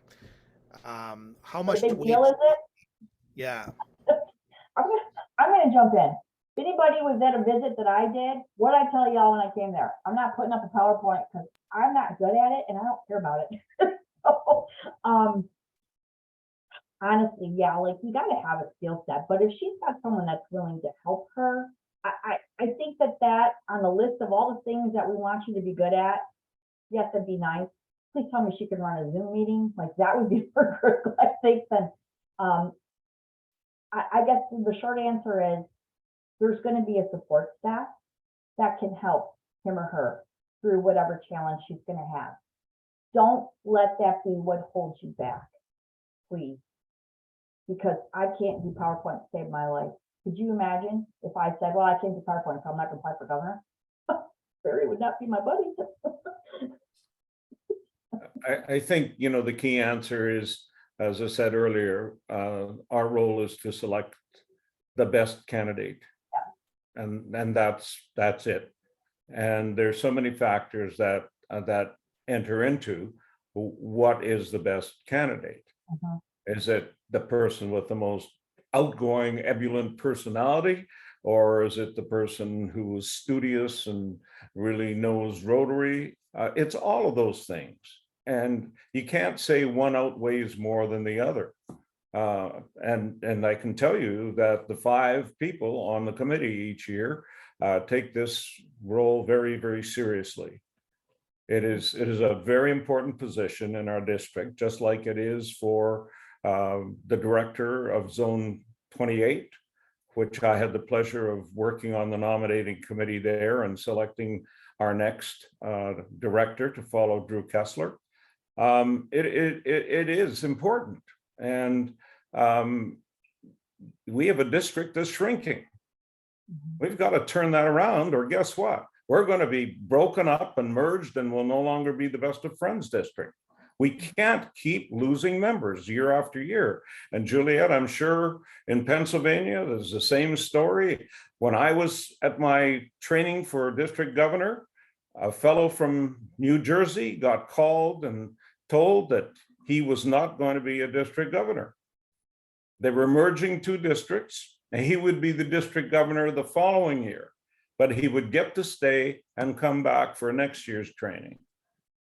How much What a do big we? deal is it? Yeah. I'm gonna jump in. If anybody was at a visit that I did, what I tell y'all when I came there, I'm not putting up a PowerPoint because I'm not good at it and I don't care about it. So, honestly, yeah, like you gotta have a skill set, but if she's got someone that's willing to help her, I think that on the list of all the things that we want you to be good at, yes, it'd be nice. Please tell me she can run a Zoom meeting, like that would be for critical, I think. Then, I guess the short answer is there's going to be a support staff that can help him or her through whatever challenge she's going to have. Don't let that be what holds you back, please, because I can't do PowerPoint to save my life. Could you imagine if I said, well, I can't do PowerPoint, so I'm not going to apply for governor? Barry would not be my buddy. I think, the key answer is, as I said earlier, our role is to select the best candidate. And that's it. And there's so many factors that enter into what is the best candidate. Is it the person with the most outgoing, ebullient personality, or is it the person who is studious and really knows Rotary? It's all of those things. And you can't say one outweighs more than the other. And I can tell you that the 5 people on the committee each year take this role very, very seriously. It is a very important position in our district, just like it is for the director of Zone 28, which I had the pleasure of working on the nominating committee there and selecting our next director to follow Drew Kessler. It is important. And we have a district that's shrinking. We've got to turn that around, or guess what? We're going to be broken up and merged and will no longer be the best of friends district. We can't keep losing members year after year. And Juliet, I'm sure in Pennsylvania, there's the same story. When I was at my training for district governor, a fellow from New Jersey got called and told that he was not going to be a district governor. They were merging 2 districts, and he would be the district governor the following year, but he would get to stay and come back for next year's training.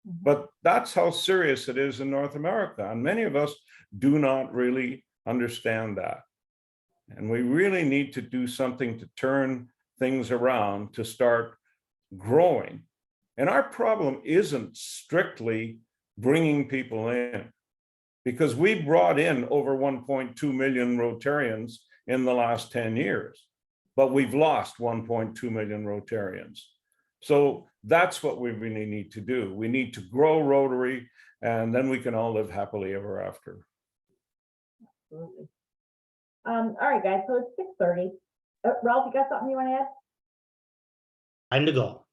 But that's how serious it is in North America. And many of us do not really understand that. And we really need to do something to turn things around, to start growing. And our problem isn't strictly bringing people in, because we brought in over 1.2 million Rotarians in the last 10 years, but we've lost 1.2 million Rotarians. So that's what we really need to do. We need to grow Rotary, and then we can all live happily ever after. Absolutely. All right, guys, so it's 6:30. Ralph, you got something you want to add? Time to go.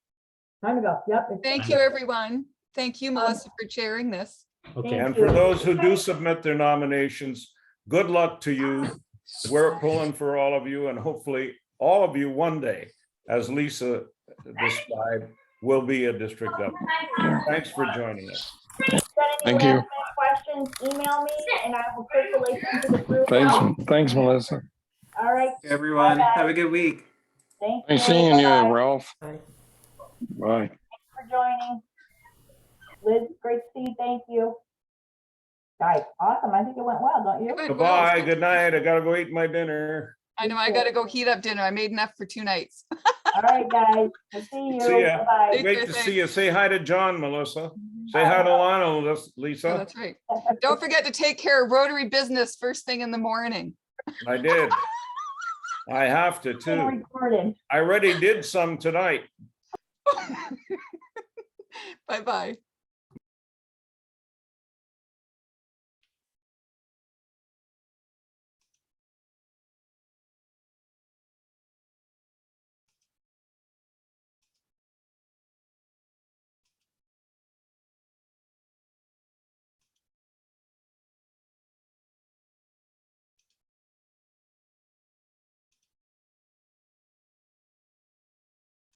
Time to go. Yep. Thank you, everyone. Thank you, Melissa, for chairing this. Okay. And for those who do submit their nominations, good luck to you. We're pulling for all of you, and hopefully all of you one day, as Lisa described, will be a district governor. Thanks for joining us. Thank you. Questions, email me and I will circulate them to the group. Thanks, Melissa. All right. Everyone, Bye-bye. have a good week. Thank you. Nice seeing you, Bye-bye. Ralph. Bye. Bye. For joining. Liz, great to see you. Thank you. Guys, awesome. I think it went well, don't you? It went well. Goodbye, good night. I gotta go eat my dinner. I know I gotta go heat up dinner. I made enough for 2 nights. All right, guys. We'll see you. See ya. Bye-bye. Take Great care, to thanks. see you. Say hi to John, Melissa. Say hi to Lionel, Oh, Lisa. that's right. Don't forget to take care of Rotary business first thing in the morning. I did. I have to Being too. recorded. I already did some tonight. Bye-bye.